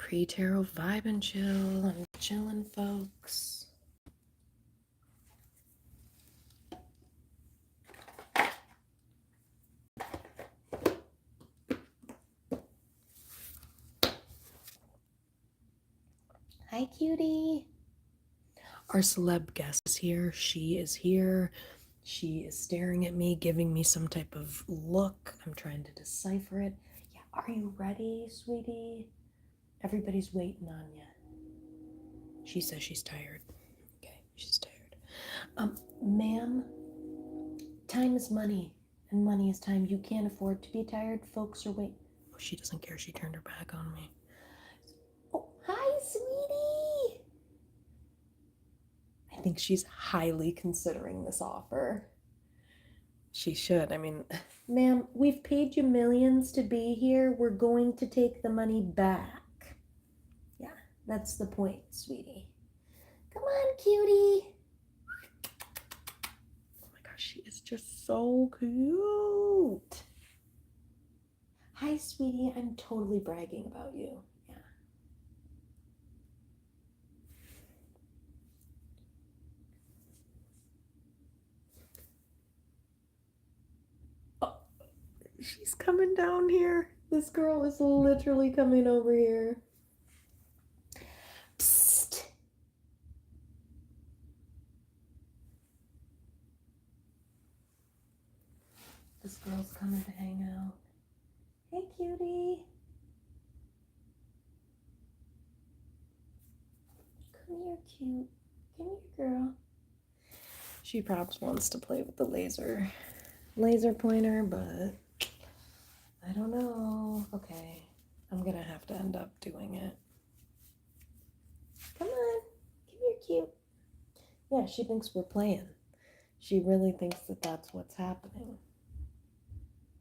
Pre-tarot vibe and chill. I'm chilling, folks. Hi, cutie. Our celeb guest is here. She is here. She is staring at me, giving me some type of look. I'm trying to decipher it. Yeah, are you ready, sweetie? Everybody's waiting on you. She says she's tired. Okay, she's tired. Ma'am, time is money, and money is time. You can't afford to be tired. Folks are waiting. Oh, she doesn't care. She turned her back on me. Oh, hi, sweetie. I think she's highly considering this offer. She should. I mean, ma'am, we've paid you millions to be here. We're going to take the money back. Yeah, that's the point, sweetie. Come on, cutie. Oh my gosh, she is just so cute. Hi, sweetie. I'm totally bragging about you. Yeah. Oh, she's coming down here. This girl is literally coming over here. Psst. This girl's coming to hang out. Hey, cutie. Come here, cute. Come here, girl. She perhaps wants to play with the laser pointer, but I don't know. Okay, I'm gonna have to end up doing it. Come on. Come here, cute. Yeah, she thinks we're playing. She really thinks that that's what's happening.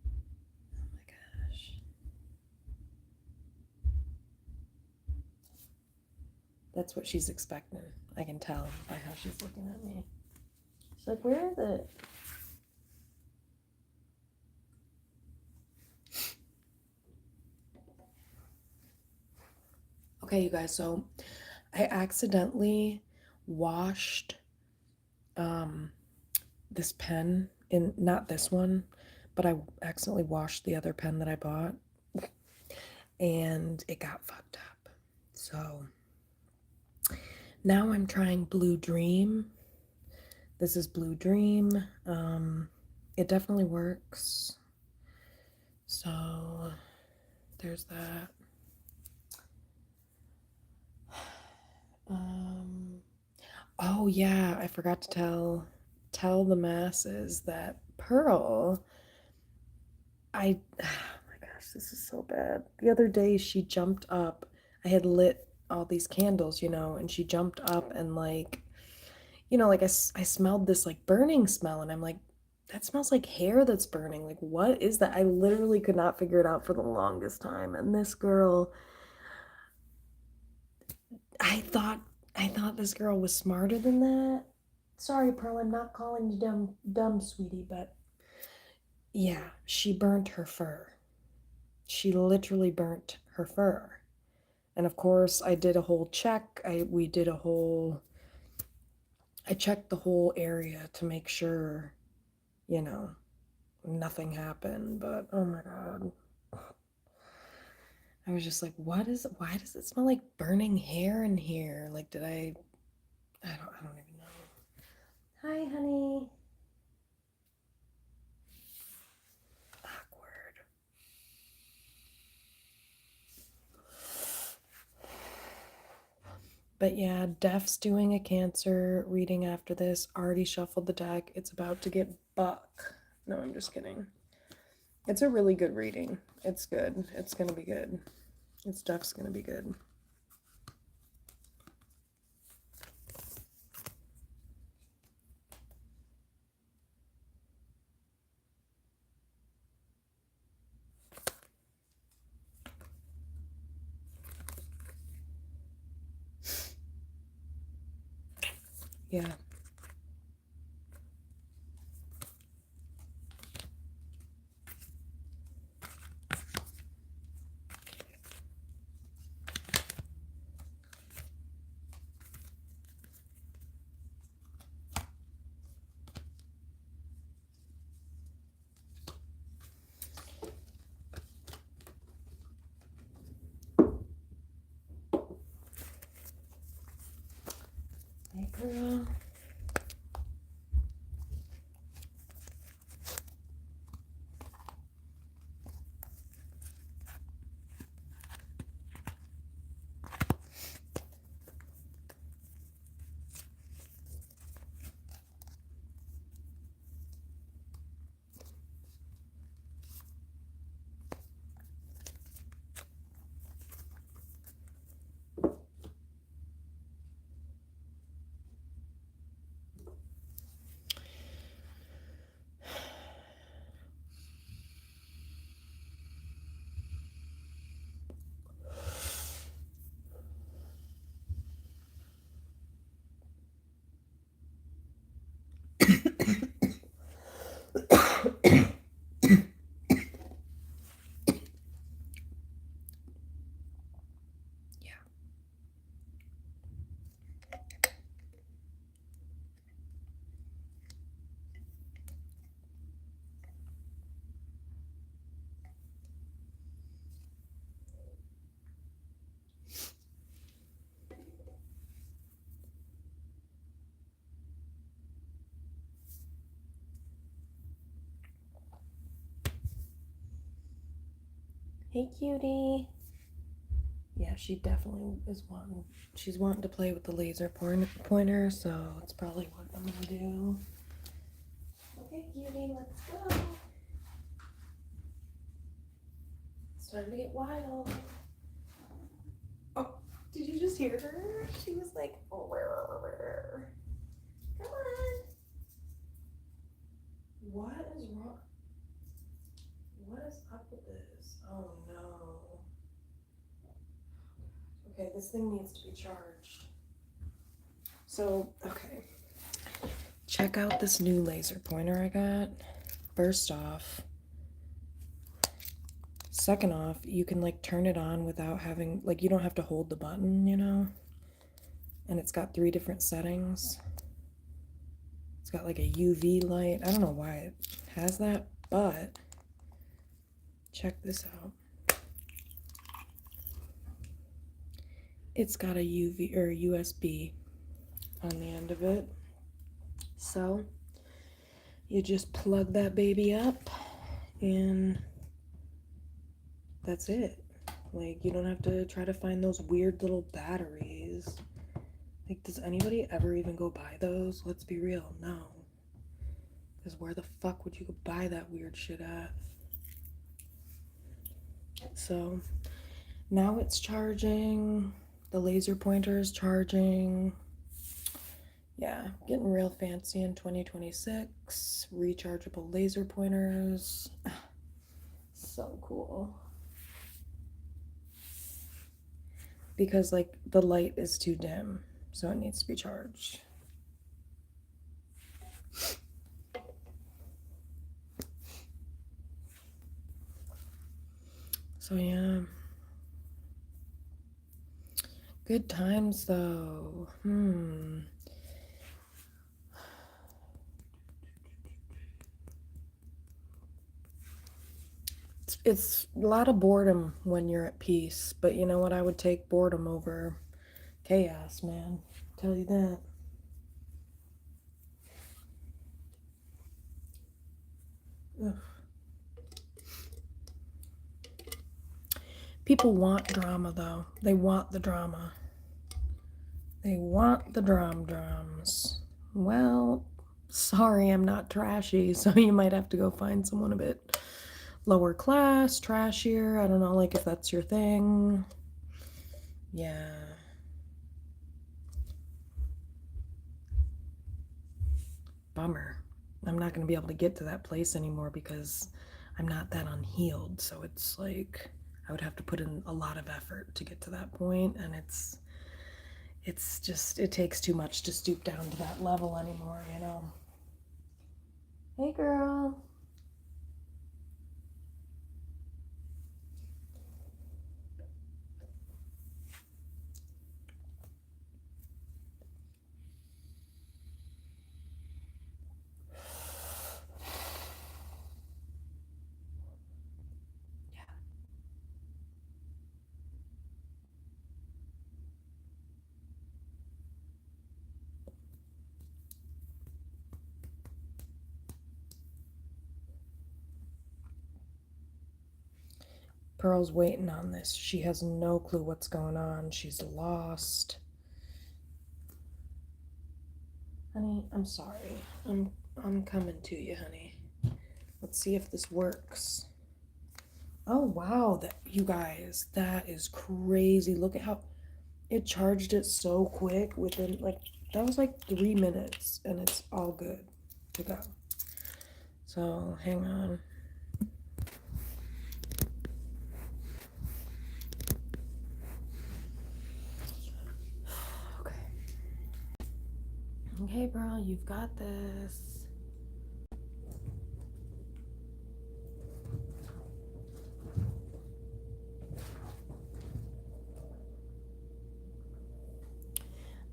Oh my gosh. That's what she's expecting. I can tell by how she's looking at me. She's like, where is it? Okay, you guys, so I accidentally washed this pen in, not this one, but I accidentally washed the other pen that I bought and it got fucked up. So now I'm trying Blue Dream. This is Blue Dream. It definitely works. So there's that. Oh yeah, I forgot to tell the masses that Pearl, oh my gosh, this is so bad. The other day she jumped up. I had lit all these candles, and she jumped up and like, like I smelled this like burning smell and I'm like, that smells like hair that's burning. Like, what is that? I literally could not figure it out for the longest time. And this girl, I thought this girl was smarter than that. Sorry, Pearl, I'm not calling you dumb, sweetie, but yeah, she burnt her fur. She literally burnt her fur. And of course, I did a whole check. I checked the whole area to make sure, nothing happened, but oh my God. I was just like, why does it smell like burning hair in here? Like, I don't even know. Hi, honey. Awkward. But yeah, Def's doing a Cancer reading after this. Already shuffled the deck. It's about to get buck. No, I'm just kidding. It's a really good reading. It's good. It's gonna be good. It's Def's gonna be good. Yeah. Hey, cutie. Yeah, she definitely is wanting. She's wanting to play with the laser pointer, so it's probably what I'm gonna do. Okay, cutie, let's go. It's time to get wild. Oh, did you just hear her? She was like, oh, come on. What is wrong? What is up with this? Oh no. Okay, this thing needs to be charged. So, okay. Check out this new laser pointer I got. First off, second off, you can like turn it on without having, like, you don't have to hold the button, you know? And it's got 3 different settings. It's got like a UV light. I don't know why it has that, but check this out. It's got a UV or USB on the end of it. So you just plug that baby up and that's it. Like, you don't have to try to find those weird little batteries. Like, does anybody ever even go buy those? Let's be real, no. Because where the fuck would you go buy that weird shit at? So now it's charging. The laser pointer is charging. Yeah, getting real fancy in 2026. Rechargeable laser pointers. So cool. Because, like, the light is too dim, so it needs to be charged. So, yeah. Good times, though. It's a lot of boredom when you're at peace, but you know what? I would take boredom over chaos, man. Tell you that. Ugh. People want drama, though. They want the drama. They want the drums. Well, sorry, I'm not trashy, so you might have to go find someone a bit lower class, trashier. I don't know, like, if that's your thing. Yeah. Bummer. I'm not going to be able to get to that place anymore because I'm not that unhealed. So it's like I would have to put in a lot of effort to get to that point, and it's just, it takes too much to stoop down to that level anymore, you know. Hey, girl. Pearl's waiting on this. She has no clue what's going on. She's lost. Honey, I'm sorry. I'm coming to you, honey. Let's see if this works. Oh wow, that you guys, that is crazy. Look at how it charged it so quick within, like, that was like 3 minutes and it's all good to go. So hang on. Okay, bro, you've got this.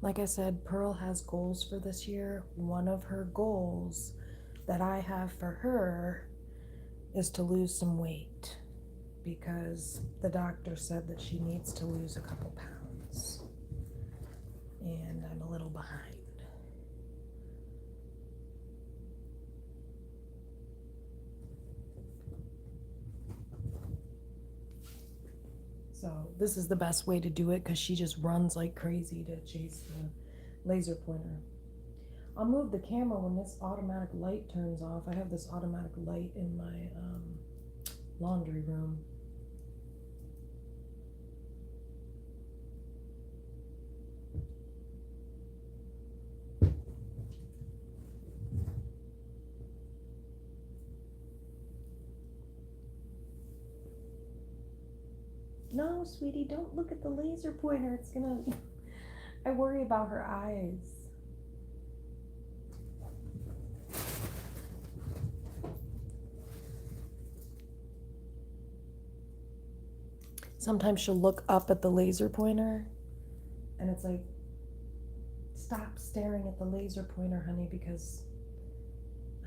Like I said, Pearl has goals for this year. One of her goals that I have for her is to lose some weight because the doctor said that she needs to lose a couple pounds. And I'm a little behind. So this is the best way to do it because she just runs like crazy to chase the laser pointer. I'll move the camera when this automatic light turns off. I have this automatic light in my laundry room. No, sweetie, don't look at the laser pointer. It's gonna... I worry about her eyes. Sometimes she'll look up at the laser pointer and it's like, stop staring at the laser pointer, honey, because,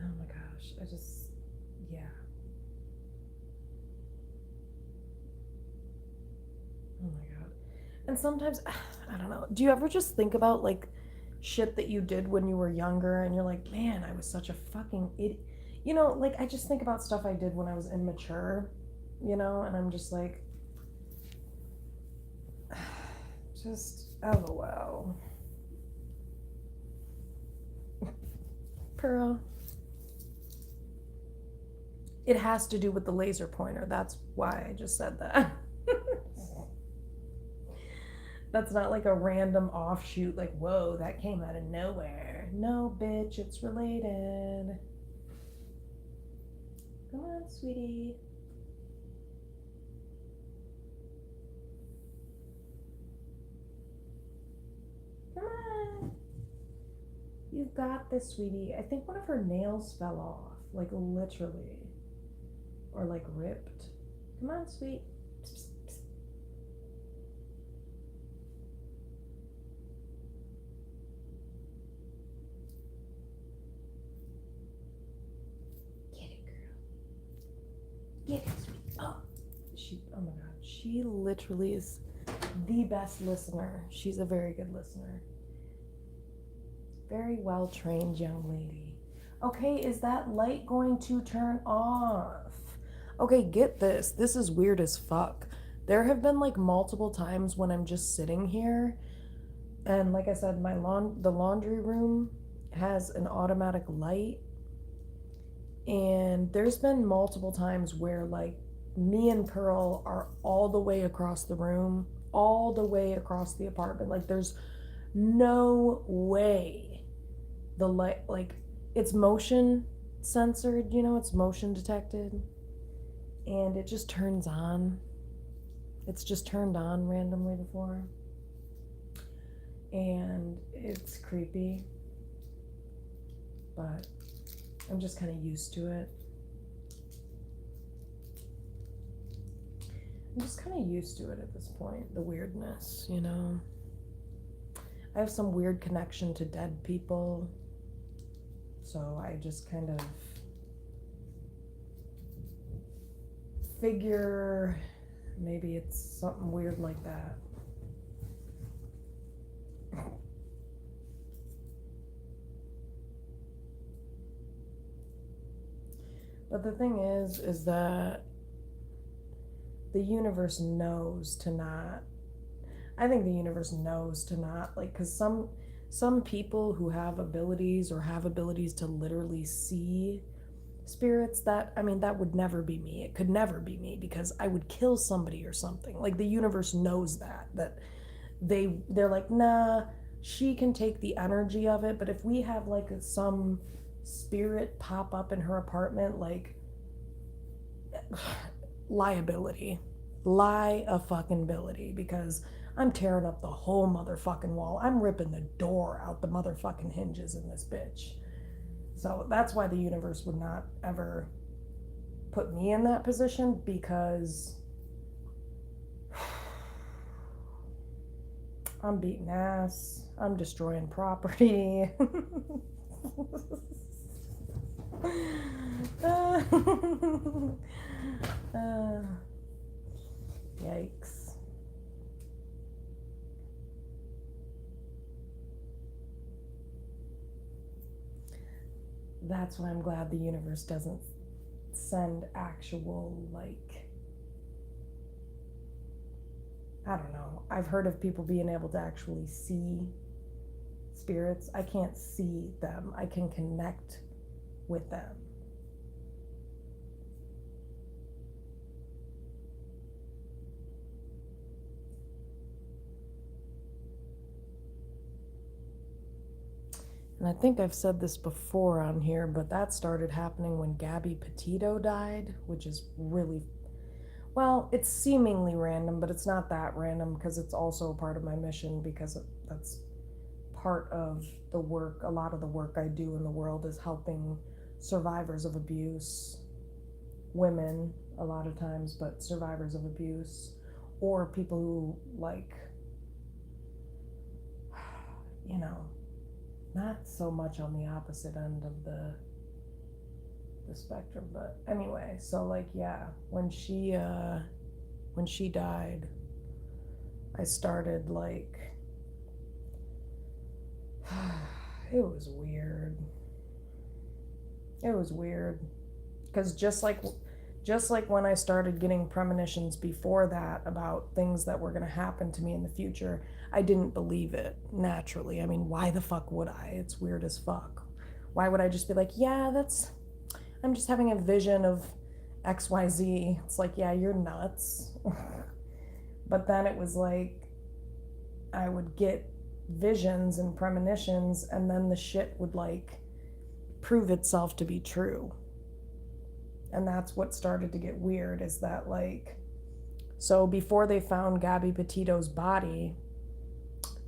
oh my gosh, yeah. Oh my God. And sometimes, I don't know, do you ever just think about like shit that you did when you were younger and you're like, man, I was such a fucking idiot. You know, like I just think about stuff I did when I was immature, you know, and I'm just like, just LOL. Pearl. It has to do with the laser pointer. That's why I just said that. That's not like a random offshoot, like, whoa, that came out of nowhere. No, bitch, it's related. Come on, sweetie. Come on. You've got this, sweetie. I think one of her nails fell off, like literally. Or like ripped. Come on, sweet. Psst, psst. Get it, girl. Get it, sweet. Oh. Oh my God. She literally is the best listener. She's a very good listener. Very well trained young lady. Okay, is that light going to turn off? Okay, get this. This is weird as fuck. There have been like multiple times when I'm just sitting here, and like I said, the laundry room has an automatic light, and there's been multiple times where like me and Pearl are all the way across the room, all the way across the apartment. Like there's no way the light, like it's motion censored, you know, it's motion detected, and it just turns on. It's just turned on randomly before, and it's creepy, but I'm just kind of used to it. I'm just kind of used to it at this point, the weirdness, you know. I have some weird connection to dead people, so I just kind of figure maybe it's something weird like that. But the thing is that the universe knows to not, I think the universe knows to not, like, because some people who have abilities or have abilities to literally see spirits, that, I mean, that would never be me. It could never be me because I would kill somebody or something. Like the universe knows that they're like, nah, she can take the energy of it, but if we have like some spirit pop up in her apartment, like liability, lie a fucking ability, because I'm tearing up the whole motherfucking wall. I'm ripping the door out the motherfucking hinges in this bitch. So that's why the universe would not ever put me in that position, because I'm beating ass. I'm destroying property. Yikes. That's why I'm glad the universe doesn't send actual, like, I don't know. I've heard of people being able to actually see spirits. I can't see them. I can connect with them. And I think I've said this before on here, but that started happening when Gabby Petito died, which is really, well, it's seemingly random, but it's not that random because it's also a part of my mission, because that's part of the work. A lot of the work I do in the world is helping survivors of abuse, women a lot of times, but survivors of abuse, or people who, like, you know, not so much on the opposite end of the spectrum, but anyway, so like, yeah, when she died, I started like, it was weird. It was weird because just like when I started getting premonitions before that about things that were going to happen to me in the future, I didn't believe it naturally. I mean, why the fuck would I? It's weird as fuck. Why would I just be like, yeah, I'm just having a vision of XYZ. It's like, yeah, you're nuts. But then it was like, I would get visions and premonitions, and then the shit would like prove itself to be true. And that's what started to get weird, is that like, so before they found Gabby Petito's body,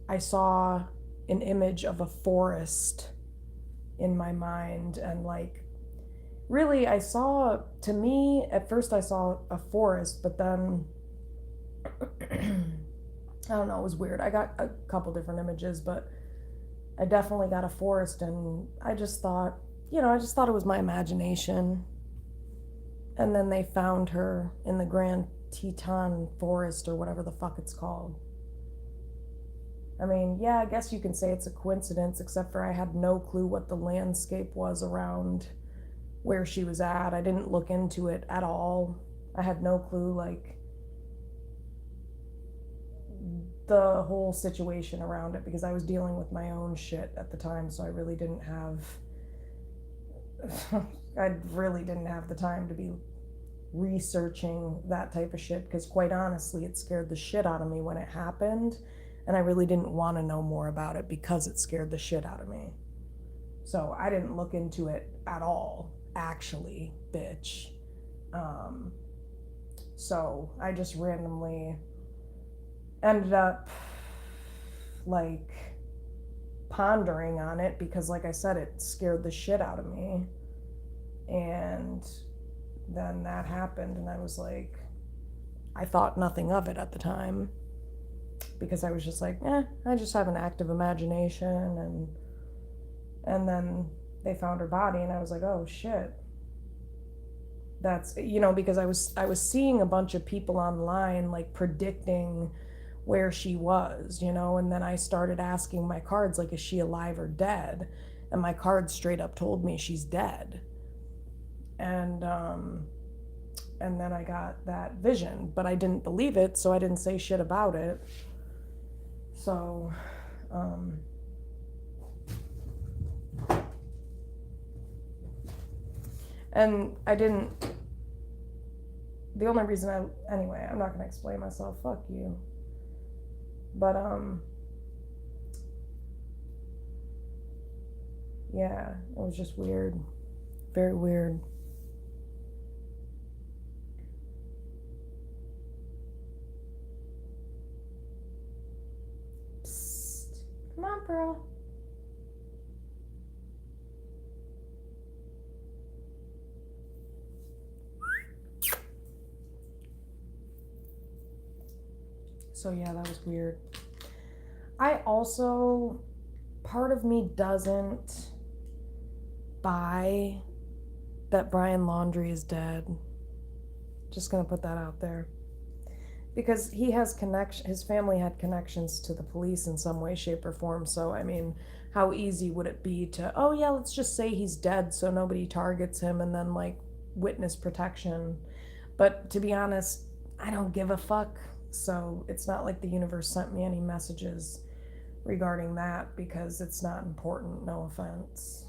I saw an image of a forest in my mind, and like, really, I saw, to me, at first I saw a forest, but then, I don't know, it was weird. I got a couple different images, but I definitely got a forest, and I just thought it was my imagination. And then they found her in the Grand Teton Forest, or whatever the fuck it's called. I mean, yeah, I guess you can say it's a coincidence, except for I had no clue what the landscape was around where she was at. I didn't look into it at all. I had no clue, like, the whole situation around it, because I was dealing with my own shit at the time, so I really didn't have I really didn't have the time to be researching that type of shit, because quite honestly, it scared the shit out of me when it happened, and I really didn't want to know more about it because it scared the shit out of me. So I didn't look into it at all, actually, bitch. So I just randomly ended up like pondering on it, because like I said, it scared the shit out of me. And then that happened, and I was like, I thought nothing of it at the time, because I was just like, I just have an active imagination. And then they found her body, and I was like, oh shit. That's, because I was seeing a bunch of people online like predicting where she was, and then I started asking my cards, like, is she alive or dead? And my cards straight up told me she's dead. And then I got that vision, but I didn't believe it, so I didn't say shit about it. So, and I didn't, the only reason anyway, I'm not going to explain myself, fuck you. But, yeah, it was just weird. Very weird. Psst. Come on, Pearl. So yeah, that was weird. I also, part of me doesn't buy that Brian Laundrie is dead. Just gonna put that out there. Because he has his family had connections to the police in some way, shape, or form. So, I mean, how easy would it be to, oh yeah, let's just say he's dead so nobody targets him, and then like witness protection. But to be honest, I don't give a fuck. So it's not like the universe sent me any messages regarding that because it's not important, no offense.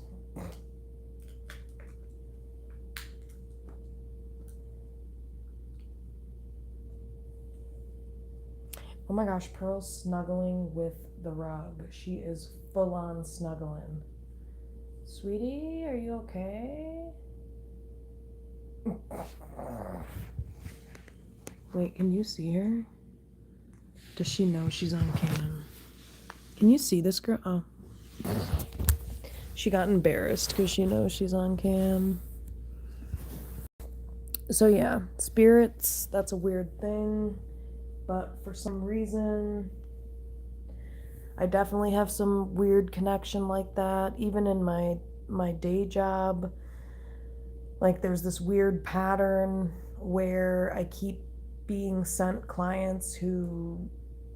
Oh my gosh, Pearl's snuggling with the rug. She is full on snuggling. Sweetie, are you okay? Wait, can you see her? Does she know she's on cam? Can you see this girl? Oh. She got embarrassed because she knows she's on cam. So yeah, spirits, that's a weird thing. But for some reason, I definitely have some weird connection like that. Even in my day job, like there's this weird pattern where I keep being sent clients who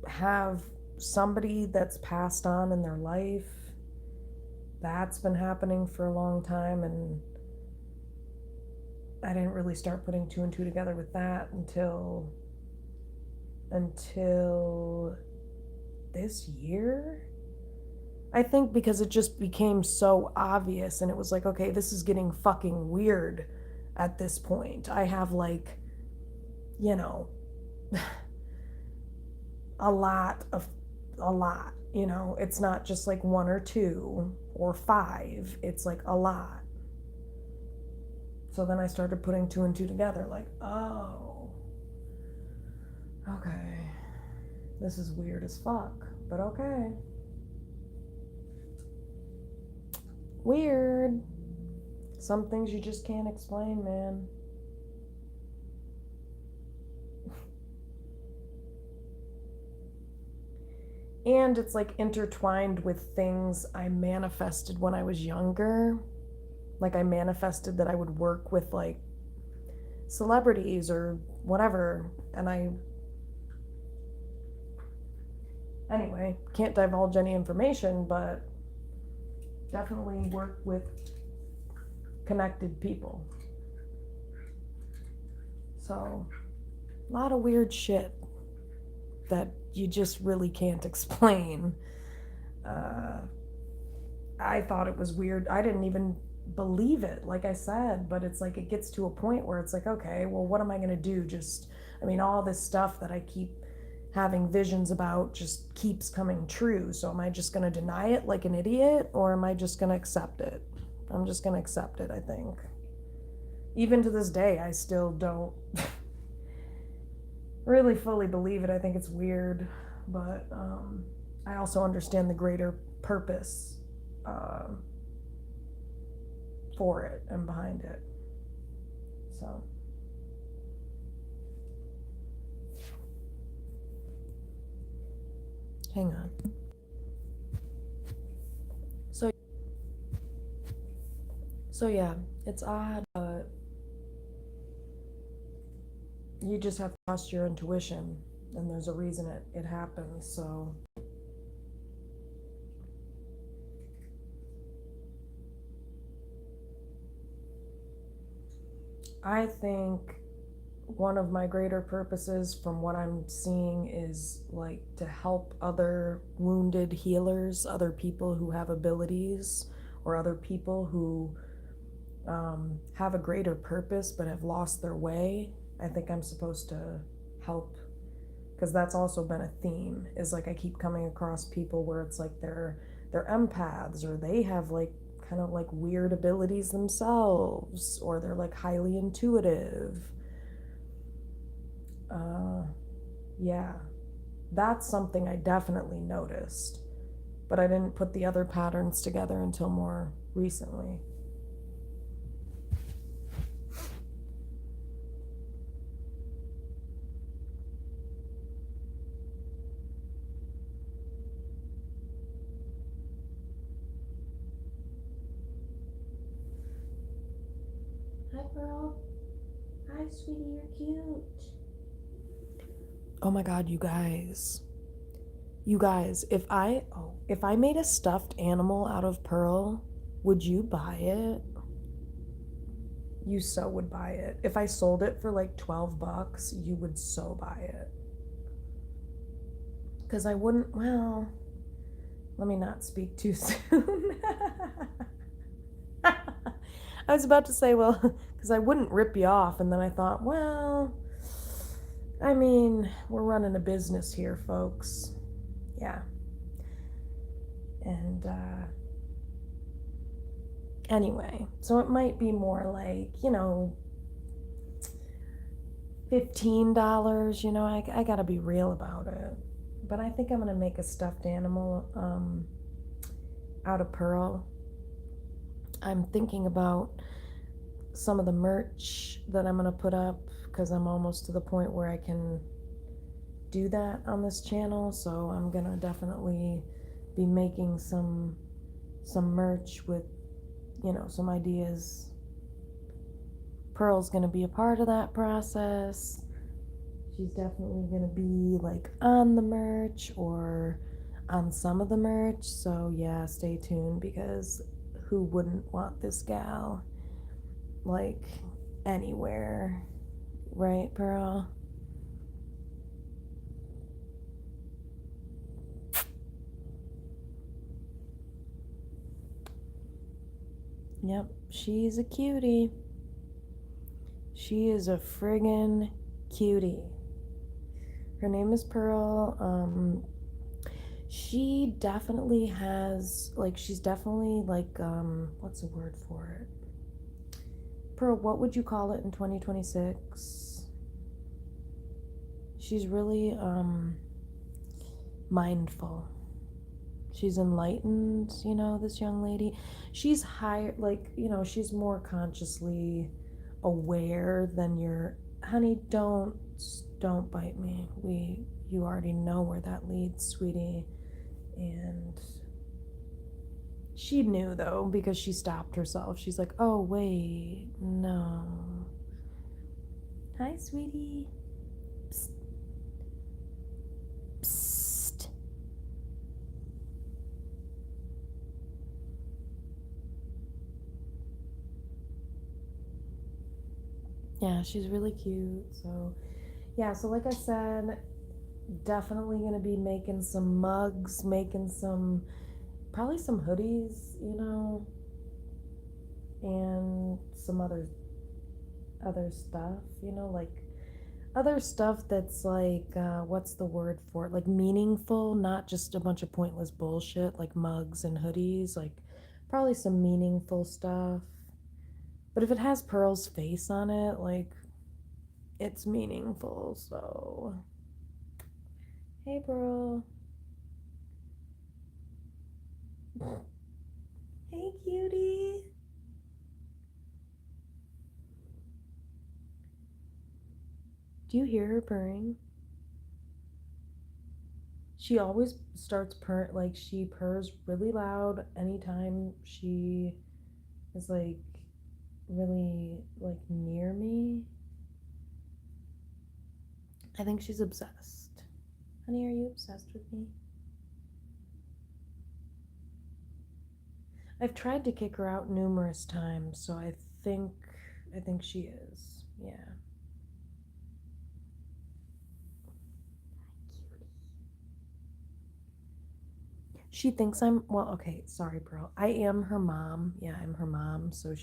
have somebody that's passed on in their life. That's been happening for a long time, and I didn't really start putting two and two together with that until this year, I think, because it just became so obvious and it was like, okay, this is getting fucking weird at this point. I have like, you know, a lot, you know, it's not just like one or two or five, it's like a lot. So then I started putting two and two together, like, oh, okay, this is weird as fuck, but okay. Weird. Some things you just can't explain, man. And it's like intertwined with things I manifested when I was younger. Like I manifested that I would work with like celebrities or whatever, and anyway, can't divulge any information, but definitely work with connected people. So, a lot of weird shit that you just really can't explain. I thought it was weird. I didn't even believe it, like I said, but it's like it gets to a point where it's like, okay, well, what am I going to do? I mean, all this stuff that I keep having visions about just keeps coming true. So am I just going to deny it like an idiot, or am I just going to accept it? I'm just going to accept it, I think. Even to this day, I still don't really fully believe it. I think it's weird, but I also understand the greater purpose for it and behind it. So hang on. So yeah, it's odd, but you just have to trust your intuition, and there's a reason it happens. So I think one of my greater purposes from what I'm seeing is like to help other wounded healers, other people who have abilities, or other people who have a greater purpose but have lost their way. I think I'm supposed to help, because that's also been a theme, is like I keep coming across people where it's like they're empaths, or they have like kind of like weird abilities themselves, or they're like highly intuitive. Yeah, that's something I definitely noticed, but I didn't put the other patterns together until more recently. Hi, Pearl. Hi, sweetie, you're cute. Oh my god, you guys, if I made a stuffed animal out of Pearl, would you buy it? You so would buy it. If I sold it for like $12, you would so buy it. Because I wouldn't, well, let me not speak too soon. I was about to say, well, because I wouldn't rip you off, and then I thought, well, I mean, we're running a business here, folks. Yeah. And, anyway, so it might be more like, $15, I gotta be real about it. But I think I'm gonna make a stuffed animal out of Pearl. I'm thinking about some of the merch that I'm gonna put up because I'm almost to the point where I can do that on this channel. So I'm gonna definitely be making some merch with, some ideas. Pearl's gonna be a part of that process. She's definitely gonna be like on the merch or on some of the merch. So yeah, stay tuned, because who wouldn't want this gal like anywhere, right, Pearl? Yep, she's a cutie. She is a friggin' cutie. Her name is Pearl. She definitely has, like, she's definitely like, what's the word for it? Pearl, what would you call it in 2026? She's really, mindful. She's enlightened, this young lady. She's higher, like, she's more consciously aware than your, honey, don't bite me. You already know where that leads, sweetie. And she knew, though, because she stopped herself. She's like, oh, wait, no. Hi, sweetie. Psst. Psst. Yeah, she's really cute. So, yeah, so like I said, definitely going to be making some mugs, probably some hoodies, and some other stuff, like other stuff that's like, what's the word for it? Like meaningful, not just a bunch of pointless bullshit like mugs and hoodies, like probably some meaningful stuff. But if it has Pearl's face on it, like, it's meaningful, so. Hey, Pearl. Hey, cutie. Do you hear her purring? She always starts like she purrs really loud anytime she is like really like near me. I think she's obsessed. Honey, are you obsessed with me? I've tried to kick her out numerous times, so I think she is. Yeah. She thinks I'm, well, okay, sorry, Pearl. I am her mom. Yeah, I'm her mom. So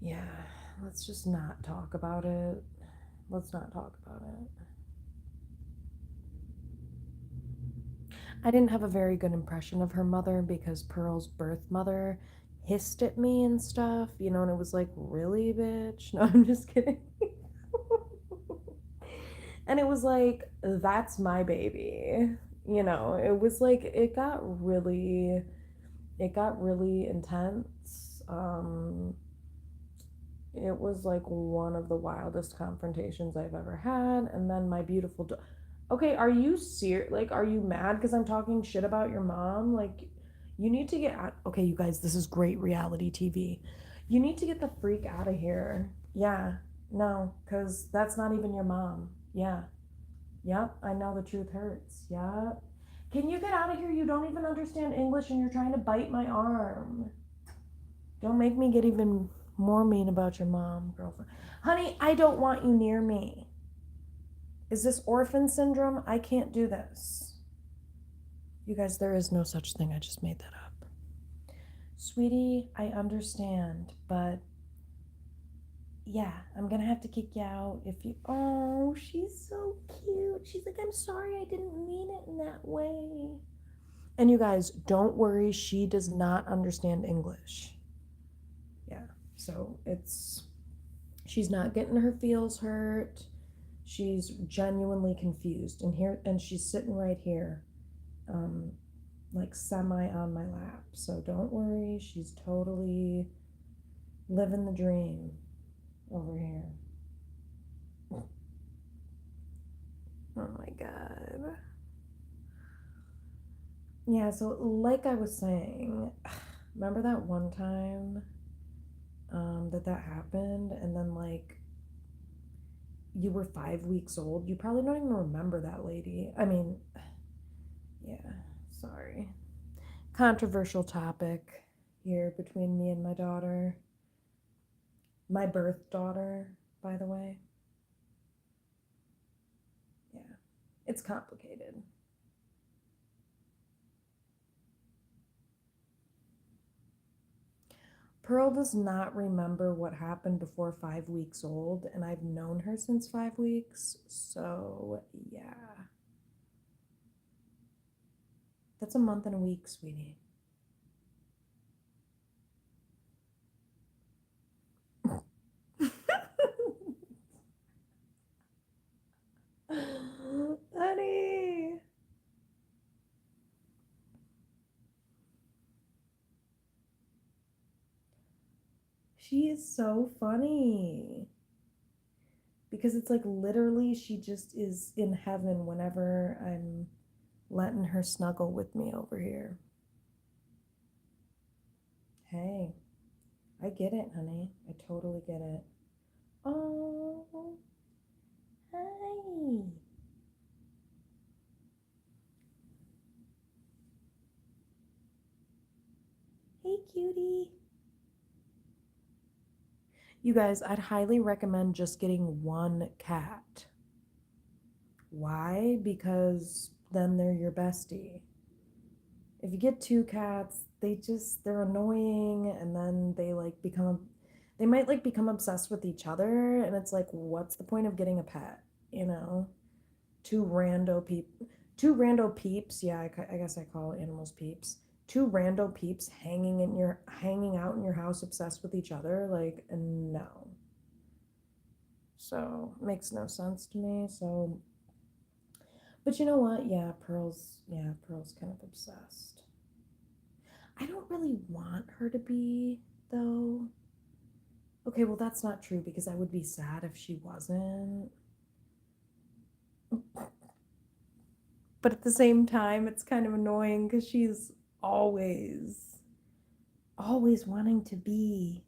yeah, let's just not talk about it. Let's not talk about it. I didn't have a very good impression of her mother because Pearl's birth mother hissed at me and stuff, and it was like, really, bitch? No, I'm just kidding. And it was like, that's my baby. It was like, it got really intense. It was like one of the wildest confrontations I've ever had. And then my beautiful okay, are you serious? Like, are you mad because I'm talking shit about your mom? Like, you need to get out. Okay, you guys, this is great reality TV. You need to get the freak out of here. Yeah, no, because that's not even your mom. Yeah. Yep, I know the truth hurts. Yep. Can you get out of here? You don't even understand English and you're trying to bite my arm. Don't make me get even more mean about your mom, girlfriend. Honey, I don't want you near me. Is this orphan syndrome? I can't do this. You guys, there is no such thing. I just made that up. Sweetie, I understand, but yeah, I'm gonna have to kick you out if you. Oh, she's so cute. She's like, I'm sorry, I didn't mean it in that way. And you guys, don't worry, she does not understand English. Yeah, so she's not getting her feels hurt. She's genuinely confused. And she's sitting right here, like semi on my lap. So don't worry, she's totally living the dream over here. Oh my god. Yeah, so like I was saying, remember that one time that happened, and then like you were 5 weeks old? You probably don't even remember that lady. I mean, yeah, sorry. Controversial topic here between me and my daughter. My birth daughter, by the way. Yeah, it's complicated. Pearl does not remember what happened before 5 weeks old, and I've known her since 5 weeks, so yeah. That's a month and a week, sweetie. Honey. She is so funny. Because it's like literally she just is in heaven whenever I'm letting her snuggle with me over here. Hey, I get it, honey. I totally get it. Oh, hi. Hey, cutie. You guys, I'd highly recommend just getting one cat. Why? Because then they're your bestie. If you get two cats, they're annoying, and then they might like become obsessed with each other, and it's like, what's the point of getting a pet? You know? Two rando peeps. Yeah, I guess I call animals peeps. Two rando peeps hanging out in your house, obsessed with each other. Like, no. So makes no sense to me. So, but you know what? Pearl's kind of obsessed. I don't really want her to be, though. Okay, well that's not true because I would be sad if she wasn't. But at the same time, it's kind of annoying because she's always, always wanting to be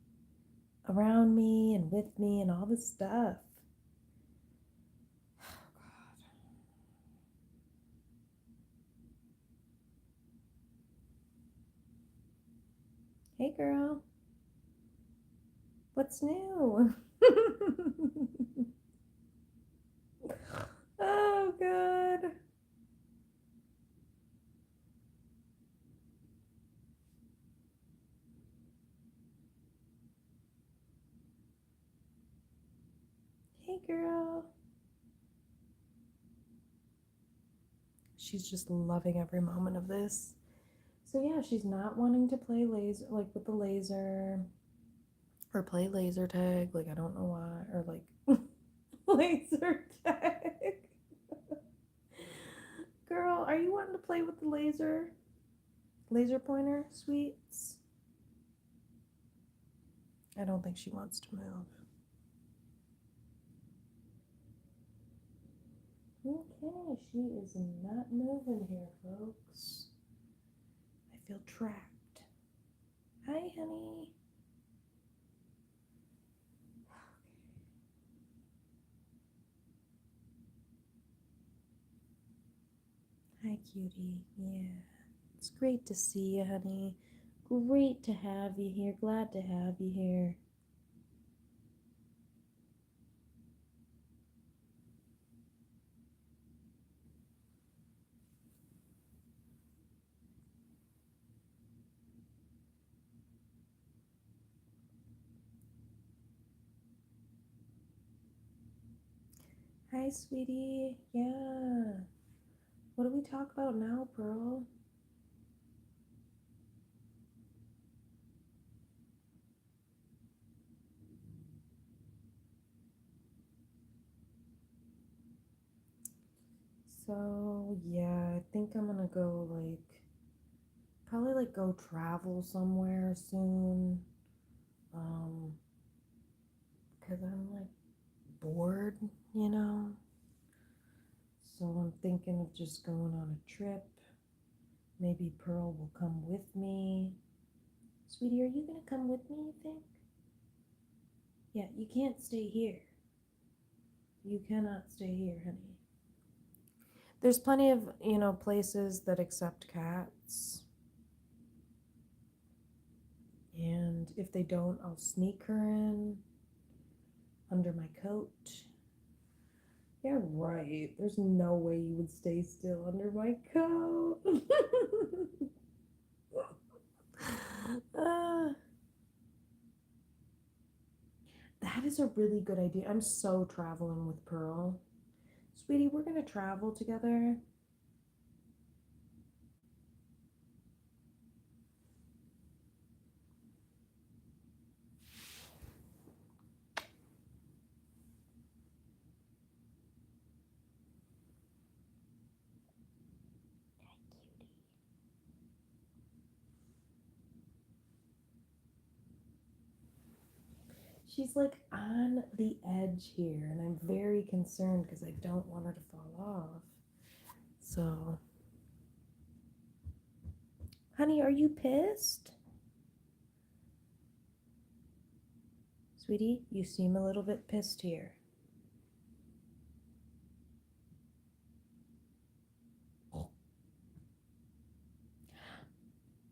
around me and with me and all this stuff. Oh, God. Hey, girl. What's new? Oh, God. Hey, girl. She's just loving every moment of this. So yeah, she's not wanting to play laser, like with the laser, or play laser tag. Like I don't know why, or like laser tag. Girl, are you wanting to play with the laser pointer, sweets? I don't think she wants to move. Okay, she is not moving here, folks. I feel trapped. Hi, honey. Hi, cutie. Yeah. It's great to see you, honey. Great to have you here. Glad to have you here. Hi, sweetie. Yeah. What do we talk about now, Pearl? So, yeah, I think I'm gonna go, like, probably, like, go travel somewhere soon. Um, because I'm, like, bored, you know? So I'm thinking of just going on a trip. Maybe Pearl will come with me. Sweetie, are you gonna come with me, you think? Yeah, you can't stay here. You cannot stay here, honey. There's plenty of, places that accept cats. And if they don't, I'll sneak her in under my coat. Yeah, right. There's no way you would stay still under my coat. Ah, that is a really good idea. I'm so traveling with Pearl. Sweetie, we're gonna travel together. She's like on the edge here, and I'm very concerned because I don't want her to fall off. So, honey, are you pissed? Sweetie, you seem a little bit pissed here.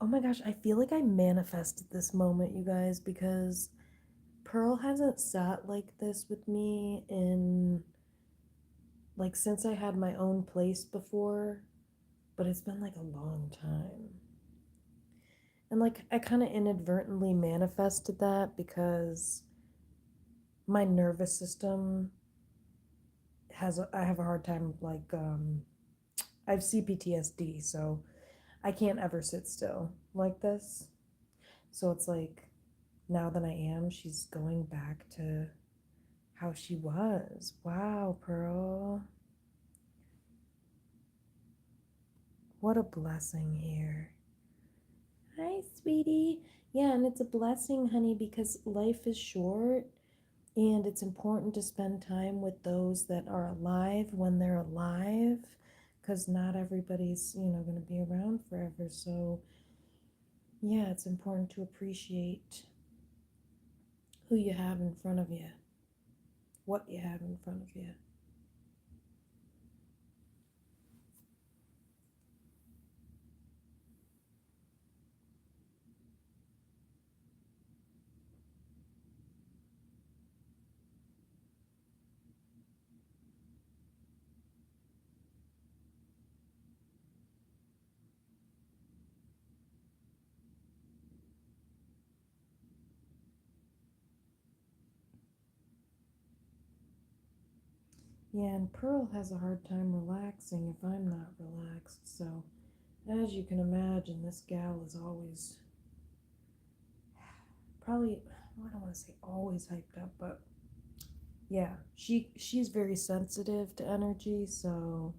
Oh my gosh, I feel like I manifested this moment, you guys, because Pearl hasn't sat like this with me in, like, since I had my own place before, but it's been like a long time. And like, I kind of inadvertently manifested that because my nervous system I have a hard time, like, I have CPTSD, so I can't ever sit still like this. So it's like, now that I am, she's going back to how she was. Wow, Pearl. What a blessing here. Hi, sweetie. Yeah, and it's a blessing, honey, because life is short and it's important to spend time with those that are alive when they're alive because not everybody's, going to be around forever. So, yeah, it's important to appreciate who you have in front of you, what you have in front of you. Yeah, and Pearl has a hard time relaxing if I'm not relaxed. So, as you can imagine, this gal is always probably, I don't want to say always hyped up, but yeah, she's very sensitive to energy, so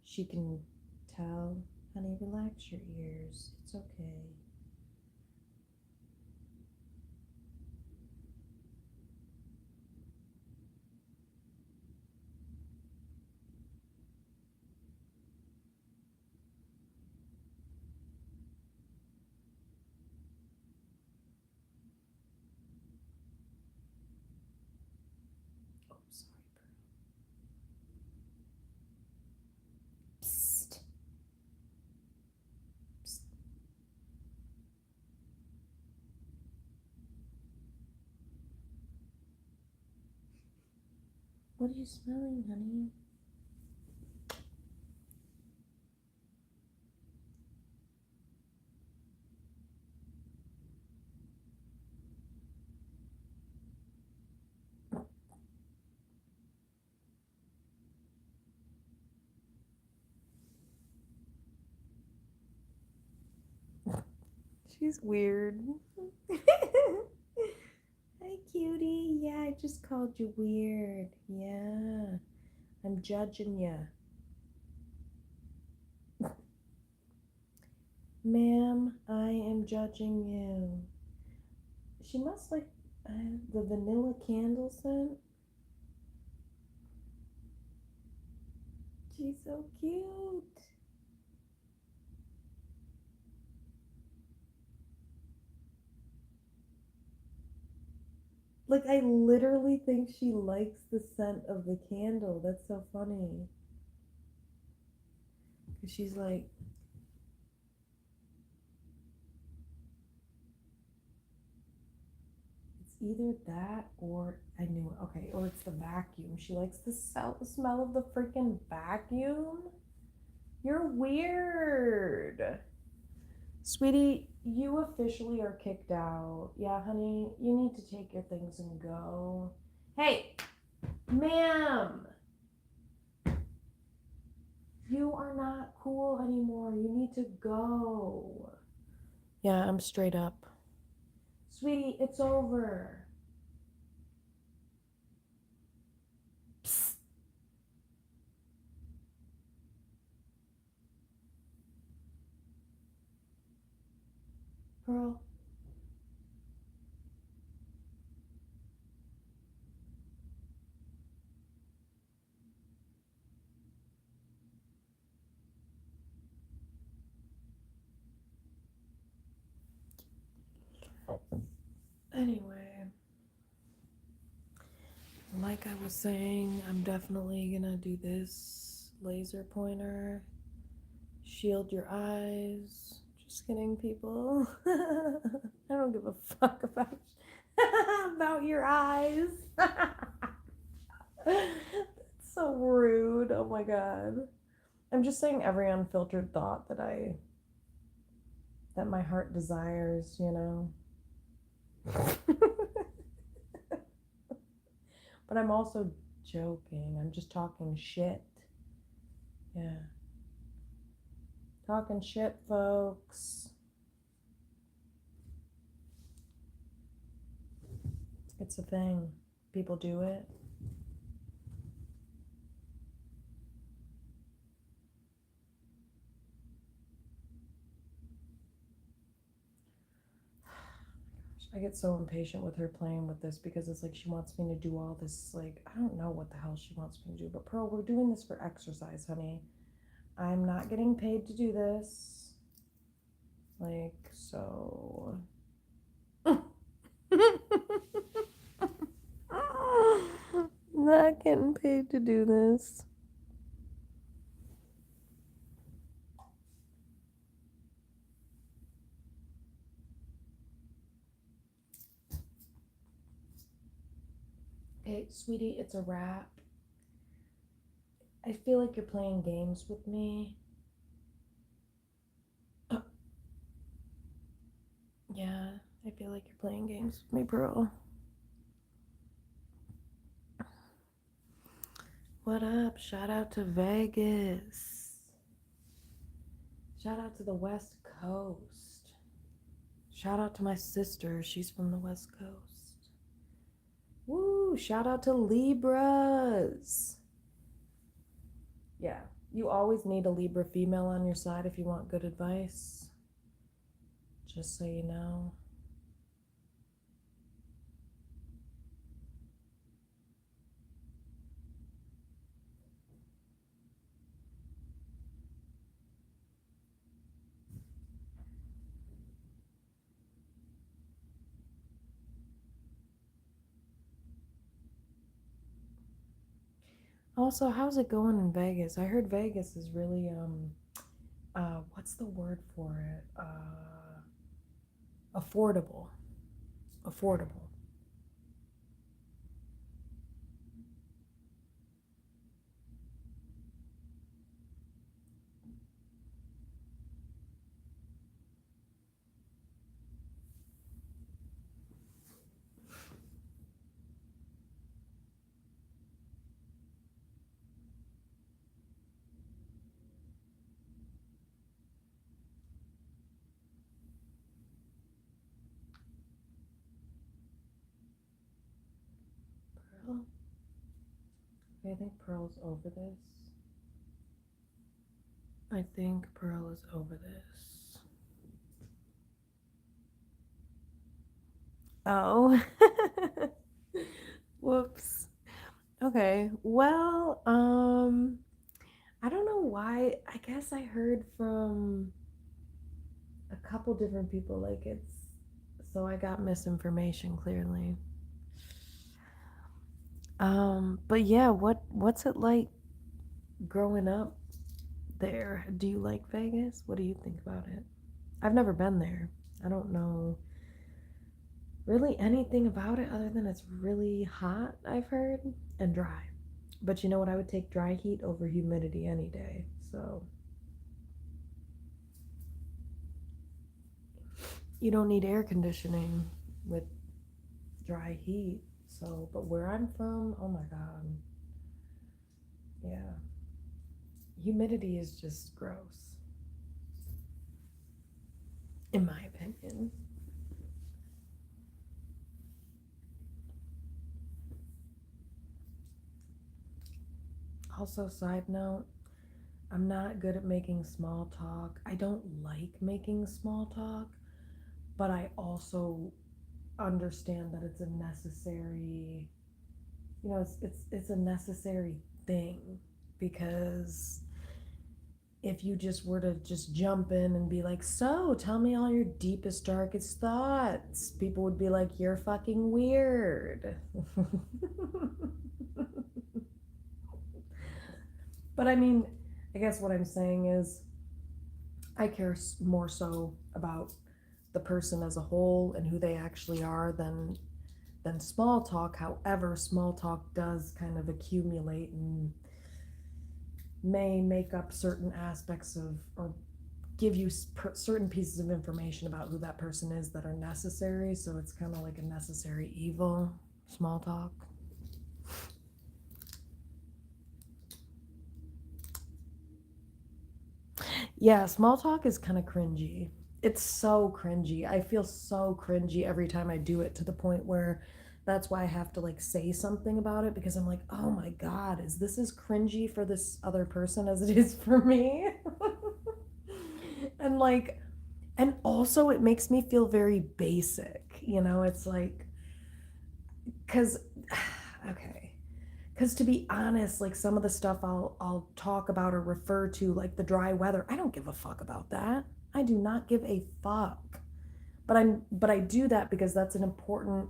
she can tell, honey, relax your ears. It's okay. Oh, sorry, Pearl. Psst. Psst. What are you smelling, honey? She's weird. Hi, cutie. Yeah, I just called you weird. Yeah, I'm judging you. Ma'am, I am judging you. She must like the vanilla candle scent. She's so cute. Like, I literally think she likes the scent of the candle. That's so funny. She's like, it's either that or I knew it. Okay, or it's the vacuum. She likes the smell of the freaking vacuum. You're weird. Sweetie, you officially are kicked out. Yeah, honey, you need to take your things and go. Hey, ma'am. You are not cool anymore. You need to go. Yeah, I'm straight up. Sweetie, it's over. Psst. Pearl. Anyway, like I was saying, I'm definitely gonna do this laser pointer. Shield your eyes. Just kidding, people. I don't give a fuck about about your eyes. That's so rude. Oh my god. I'm just saying every unfiltered thought that my heart desires, you know. But I'm also joking. I'm just talking shit. Yeah. Talking shit, folks. It's a thing. People do it. I get so impatient with her playing with this because it's like she wants me to do all this, like, I don't know what the hell she wants me to do. But Pearl, we're doing this for exercise, honey. I'm not getting paid to do this. Like, so. Not getting paid to do this. Hey, sweetie, it's a wrap. I feel like you're playing games with me. Yeah, I feel like you're playing games with me, Pearl. What up? Shout out to Vegas. Shout out to the West Coast. Shout out to my sister. She's from the West Coast. Woo! Shout out to Libras. Yeah, you always need a Libra female on your side if you want good advice. Just so you know. Also, how's it going in Vegas? I heard Vegas is really what's the word for it? Affordable. Affordable. I think Pearl's over this. I think Pearl is over this. Oh. Whoops. Okay. Well, I don't know why. I guess I heard from a couple different people like it's so I got misinformation clearly. But yeah, what's it like growing up there? Do you like Vegas? What do you think about it? I've never been there. I don't know really anything about it other than it's really hot, I've heard, and dry. But you know what? I would take dry heat over humidity any day. So you don't need air conditioning with dry heat. So, but where I'm from, oh my God. Yeah. Humidity is just gross, in my opinion. Also, side note, I'm not good at making small talk. I don't like making small talk, but I also understand that it's a necessary, it's a necessary thing because if you just were to just jump in and be like, so tell me all your deepest, darkest thoughts, people would be like, you're fucking weird. But I mean, I guess what I'm saying is, I care more so about the person as a whole and who they actually are than small talk. However, small talk does kind of accumulate and may make up certain aspects of or give you certain pieces of information about who that person is that are necessary. So it's kind of like a necessary evil, small talk. Yeah, small talk is kind of cringy. It's so cringy. I feel so cringy every time I do it to the point where that's why I have to like say something about it because I'm like, oh my God, is this as cringy for this other person as it is for me? And like, and also it makes me feel very basic, it's like, because, okay. Because to be honest, like some of the stuff I'll talk about or refer to, like the dry weather, I don't give a fuck about that. I do not give a fuck. But I do that because that's an important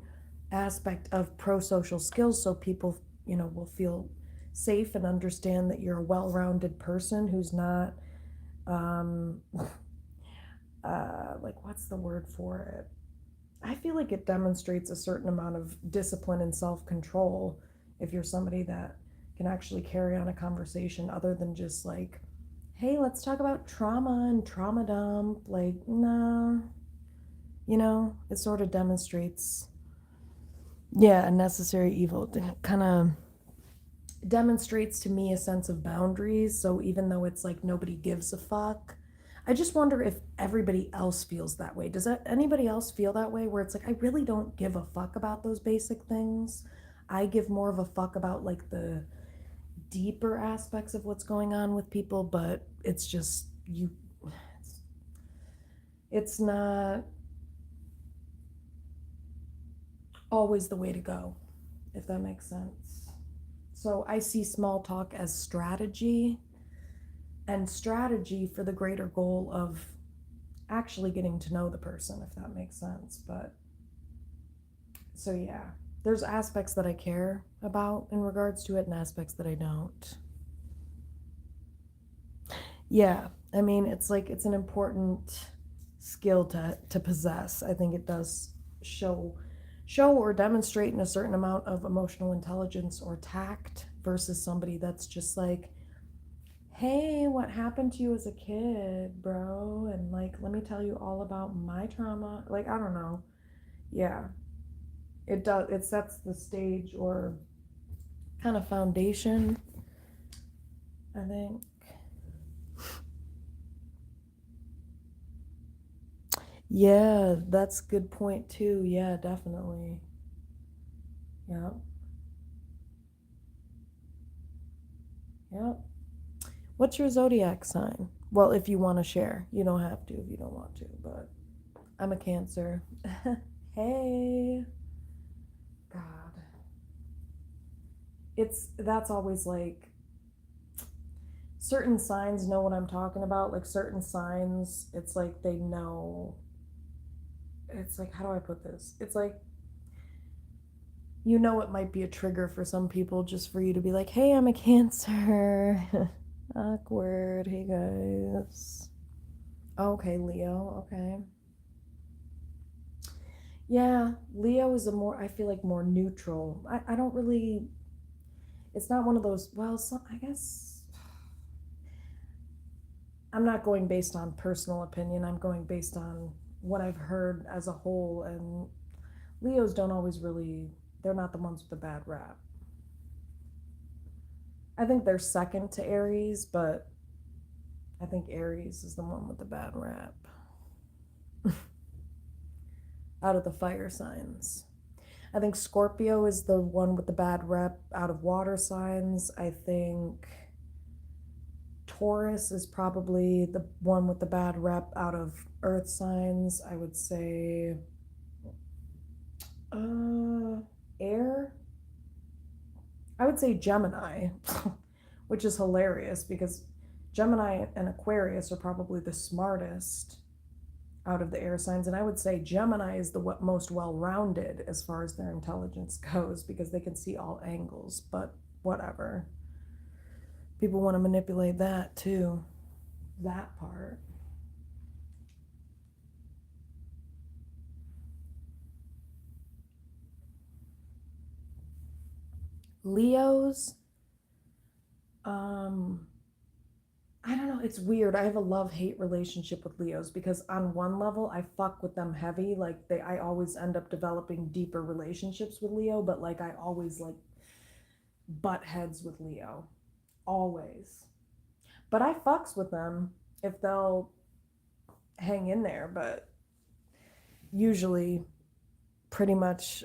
aspect of pro-social skills, so people, will feel safe and understand that you're a well-rounded person who's not like what's the word for it? I feel like it demonstrates a certain amount of discipline and self-control if you're somebody that can actually carry on a conversation other than just like, hey, let's talk about trauma and trauma dump. Like, nah, it sort of demonstrates, yeah, a necessary evil. It kind of demonstrates to me a sense of boundaries. So even though it's like nobody gives a fuck, I just wonder if everybody else feels that way. Does anybody else feel that way where it's like, I really don't give a fuck about those basic things? I give more of a fuck about like the deeper aspects of what's going on with people, but it's just it's not always the way to go, if that makes sense. So I see small talk as strategy, and strategy for the greater goal of actually getting to know the person, if that makes sense. But so yeah, there's aspects that I care about in regards to it and aspects that I don't. Yeah, I mean, it's like it's an important skill to possess. I think it does show or demonstrate in a certain amount of emotional intelligence or tact versus somebody that's just like, hey, what happened to you as a kid, bro? And like, let me tell you all about my trauma. Like, I don't know. Yeah, it sets the stage or kind of foundation, I think. Yeah, that's a good point too. Yeah, definitely. Yeah. Yep. What's your zodiac sign? Well, if you want to share. You don't have to if you don't want to, but I'm a Cancer. Hey. God. That's always like certain signs know what I'm talking about. Like certain signs, it's like they know. It's like, how do I put this? It's like, you know, it might be a trigger for some people just for you to be like, hey, I'm a Cancer. Awkward. Hey, guys. Okay, Leo. Okay. Yeah, Leo is I feel like more neutral. I don't really, it's not one of those, well, I guess I'm not going based on personal opinion. I'm going based on what I've heard as a whole. And Leos don't always really, they're not the ones with the bad rap. I think they're second to Aries, but I think Aries is the one with the bad rap out of the fire signs. I think Scorpio is the one with the bad rep out of water signs. I think Taurus is probably the one with the bad rep out of earth signs. I would say air. I would say Gemini, which is hilarious because Gemini and Aquarius are probably the smartest out of the air signs. And I would say Gemini is the most well-rounded as far as their intelligence goes because they can see all angles, but whatever. People want to manipulate that too. That part. Leos, I don't know, it's weird. I have a love-hate relationship with Leos because on one level I fuck with them heavy. Like I always end up developing deeper relationships with Leo, but like I always like butt heads with Leo. Always. But I fucks with them if they'll hang in there, but usually pretty much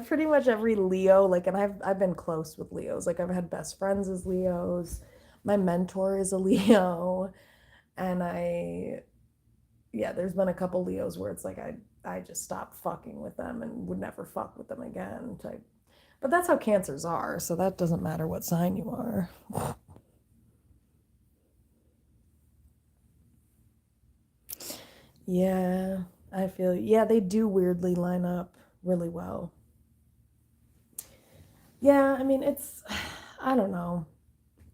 pretty much every Leo, like, and I've been close with Leos. Like I've had best friends as Leos. My mentor is a Leo, and yeah, there's been a couple Leos where it's like I just stopped fucking with them and would never fuck with them again type. But that's how Cancers are, so that doesn't matter what sign you are. Yeah, I feel, yeah, they do weirdly line up really well. Yeah, I mean, I don't know.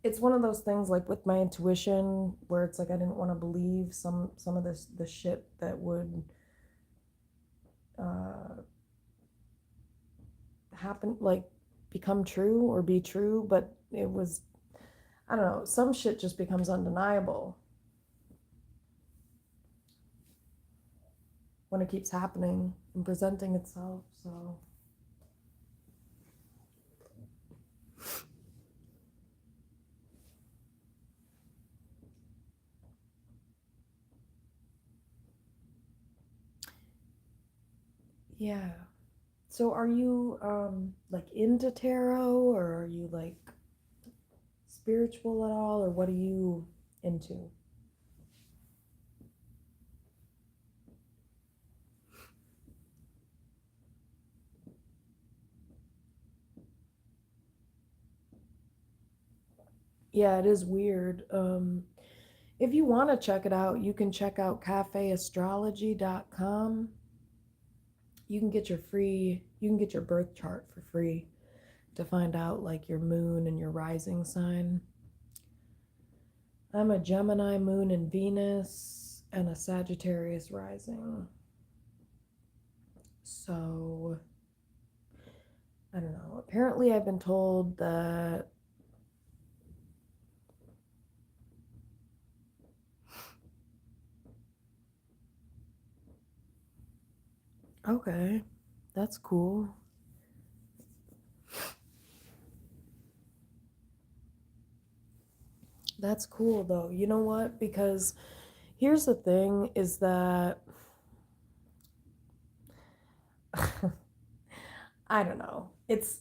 It's one of those things like with my intuition where it's like I didn't want to believe some of the shit that would uh happen, like become true or be true, but it was, I don't know, some shit just becomes undeniable when it keeps happening and presenting itself. So yeah. So are you like into tarot, or are you like spiritual at all, or what are you into? Yeah, it is weird. If you want to check it out, you can check out cafeastrology.com. You can get your birth chart for free to find out like your moon and your rising sign. I'm a Gemini moon and Venus and a Sagittarius rising. So, I don't know. Apparently, I've been told that okay, that's cool. That's cool though. You know what? Because here's the thing is that I don't know. It's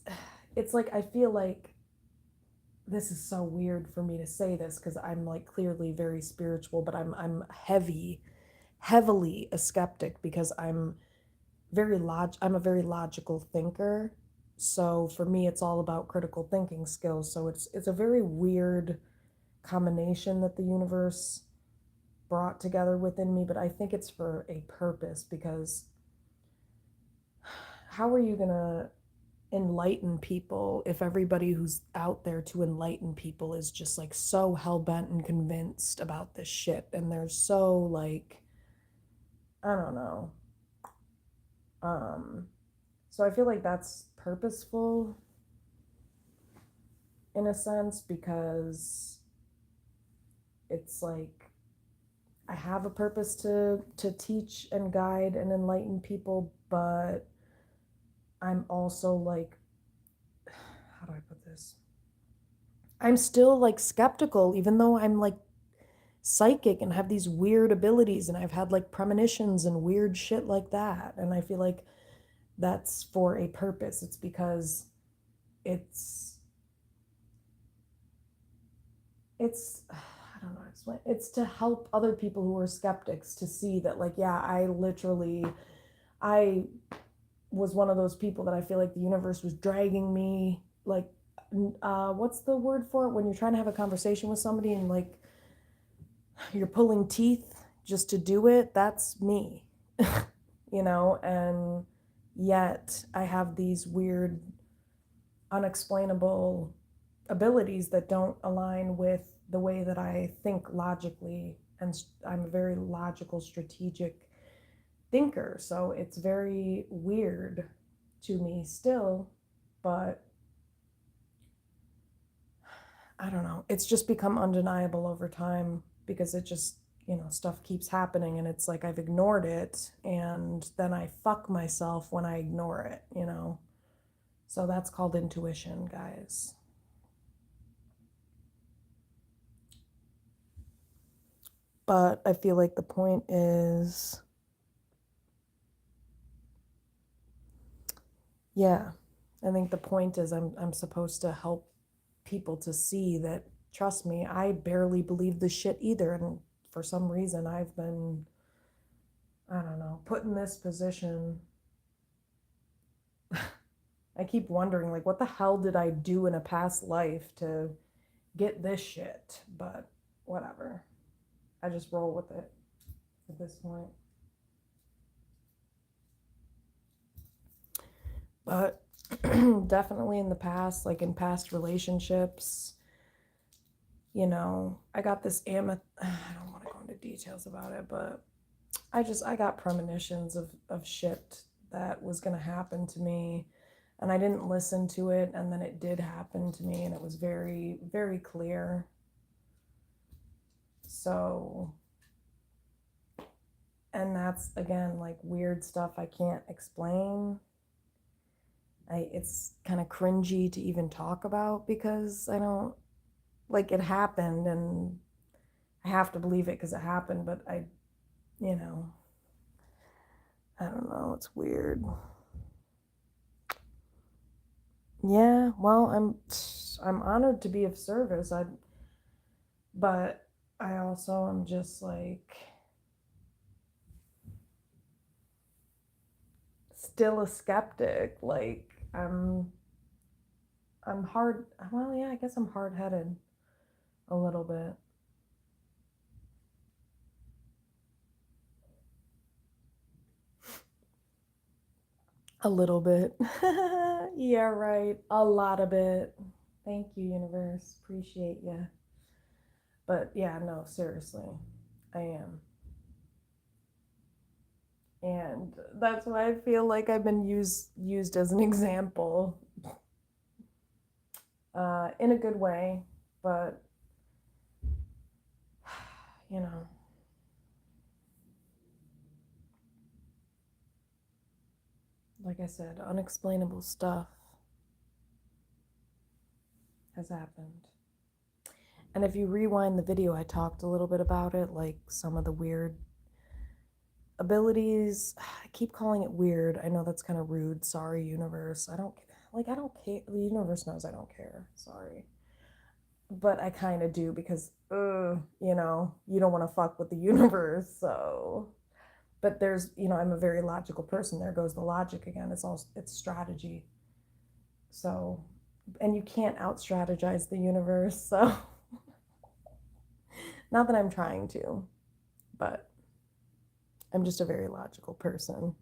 like I feel like this is so weird for me to say this because I'm like clearly very spiritual, but I'm heavily a skeptic because I'm a very logical thinker. So for me it's all about critical thinking skills. So it's a very weird combination that the universe brought together within me, but I think it's for a purpose because how are you going to enlighten people if everybody who's out there to enlighten people is just like so hell-bent and convinced about this shit and they're so like I don't know. um so I feel like that's purposeful in a sense because it's like I have a purpose to teach and guide and enlighten people, but I'm also like, how do I put this? I'm still like skeptical, even though I'm like psychic and have these weird abilities and I've had like premonitions and weird shit like that. And I feel like that's for a purpose. It's because it's it's I don't know how to explain. It's to help other people who are skeptics to see that like yeah, I was one of those people that I feel like the universe was dragging me like what's the word for it when you're trying to have a conversation with somebody and like you're pulling teeth just to do it? That's me. You know, and yet I have these weird unexplainable abilities that don't align with the way that I think logically, and I'm a very logical strategic thinker, so it's very weird to me still, but I don't know. It's just become undeniable over time because it just, you know, stuff keeps happening and it's like I've ignored it and then I fuck myself when I ignore it, you know? So that's called intuition, guys. But I feel like the point is, yeah, I think the point is I'm supposed to help people to see that, trust me, I barely believe this shit either. And for some reason, I've been, I don't know, put in this position. I keep wondering, like, what the hell did I do in a past life to get this shit? But whatever. I just roll with it at this point. But definitely in the past, like in past relationships, you know, I got this I don't want to go into details about it, but I got premonitions of shit that was going to happen to me and I didn't listen to it and then it did happen to me and it was very, very clear. So, and that's again like weird stuff I can't explain. It's kind of cringy to even talk about because I don't like it happened and I have to believe it because it happened, but you know, I don't know, it's weird. Yeah, well, I'm honored to be of service. But I also am just like still a skeptic. Like I'm hard, well, yeah, I guess I'm hard-headed a little bit. A little bit. Yeah, right. A lot of it. Thank you, universe. Appreciate you. But yeah, no, seriously. I am. And that's why I feel like I've been used as an example in a good way, but you know, like I said, unexplainable stuff has happened. And if you rewind the video, I talked a little bit about it, like some of the weird abilities. I keep calling it weird. I know that's kind of rude. Sorry, universe. I don't care. The universe knows I don't care. Sorry. but I kind of do because, you know, you don't want to fuck with the universe. So, but there's, you know, I'm a very logical person. There goes the logic again. It's strategy. So, and you can't out strategize the universe. So, not that I'm trying to, but I'm just a very logical person.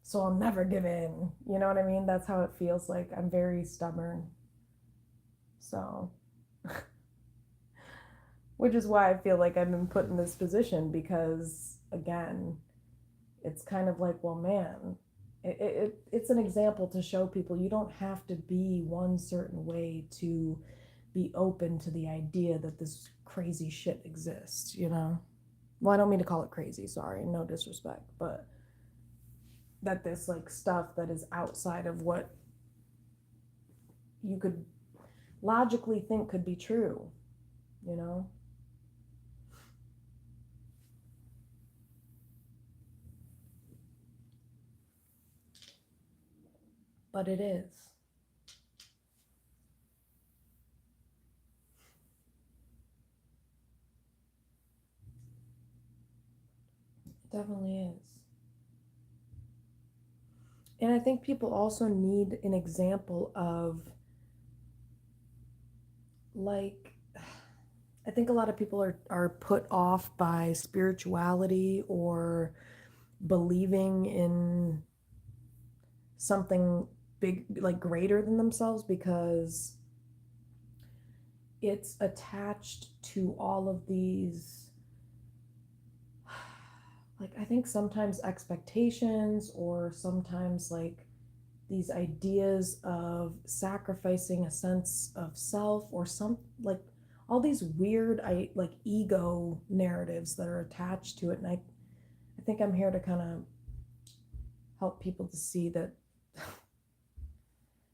So I'll never give in. You know what I mean? That's how it feels like. I'm very stubborn. So, which is why I feel like I've been put in this position because, again, it's kind of like, well, man, it's an example to show people you don't have to be one certain way to be open to the idea that this crazy shit exists, you know? Well, I don't mean to call it crazy, sorry, no disrespect, but that this like stuff that is outside of what you could logically think could be true, you know? But it is. It definitely is. And I think people also need an example of, like, I think a lot of people are put off by spirituality or believing in something big, like greater than themselves, because it's attached to all of these, like, I think sometimes expectations, or sometimes like these ideas of sacrificing a sense of self, or some like all these weird like ego narratives that are attached to it. And I think I'm here to kind of help people to see that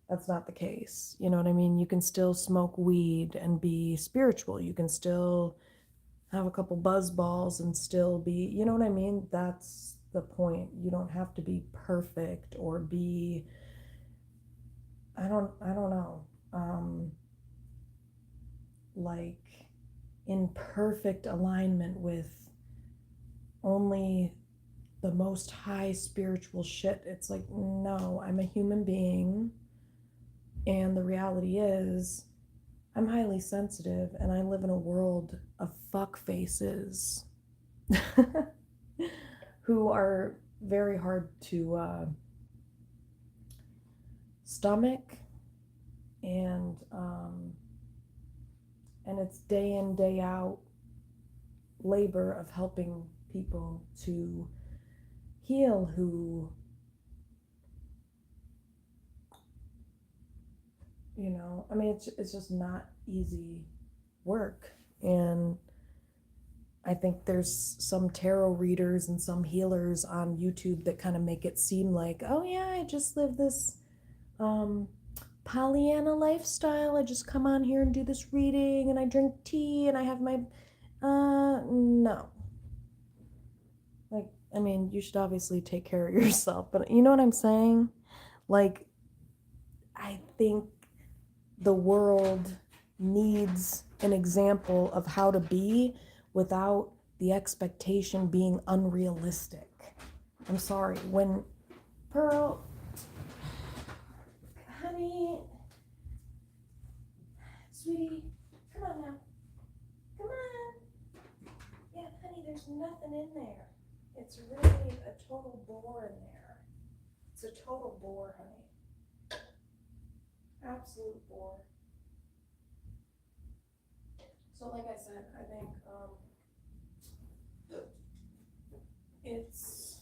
that's not the case. You know what I mean? You can still smoke weed and be spiritual. You can still have a couple buzz balls and still be, you know what I mean? That's the point. You don't have to be perfect or be, I don't know, like in perfect alignment with only the most high spiritual shit. It's like, no, I'm a human being. And the reality is, I'm highly sensitive and I live in a world of fuck faces who are very hard to stomach, and it's day in, day out labor of helping people to heal who, you know, I mean, it's just not easy work. And I think there's some tarot readers and some healers on YouTube that kind of make it seem like, oh yeah, I just live this Pollyanna lifestyle. I just come on here and do this reading and I drink tea and I have my no. Like, I mean, you should obviously take care of yourself, but you know what I'm saying? Like, I think the world needs an example of how to be without the expectation being unrealistic. I'm sorry, when Pearl, honey, sweetie, come on now, come on. Yeah, honey, there's nothing in there. It's really a total bore in there. It's a total bore, honey. Absolute bore. So like I said, I think it's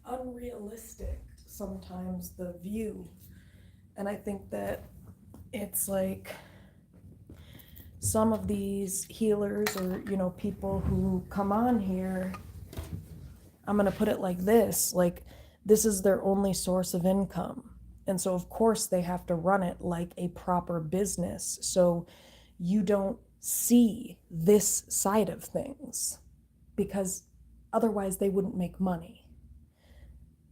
unrealistic sometimes, the view. And I think that it's like some of these healers, or, you know, people who come on here, I'm going to put it like this, like, this is their only source of income. And so, of course, they have to run it like a proper business. So you don't see this side of things because otherwise they wouldn't make money.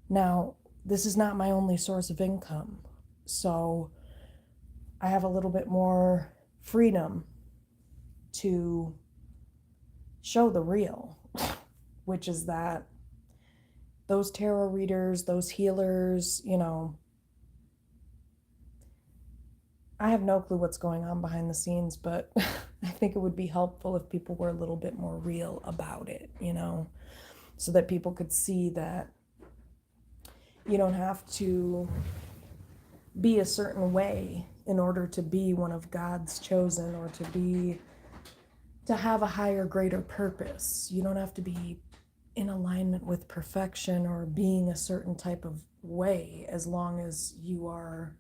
Now, this is not my only source of income. So I have a little bit more freedom to show the real, which is that those tarot readers, those healers, you know, I have no clue what's going on behind the scenes, but I think it would be helpful if people were a little bit more real about it, you know, so that people could see that you don't have to be a certain way in order to be one of God's chosen or to have a higher, greater purpose. You don't have to be in alignment with perfection or being a certain type of way, as long as you are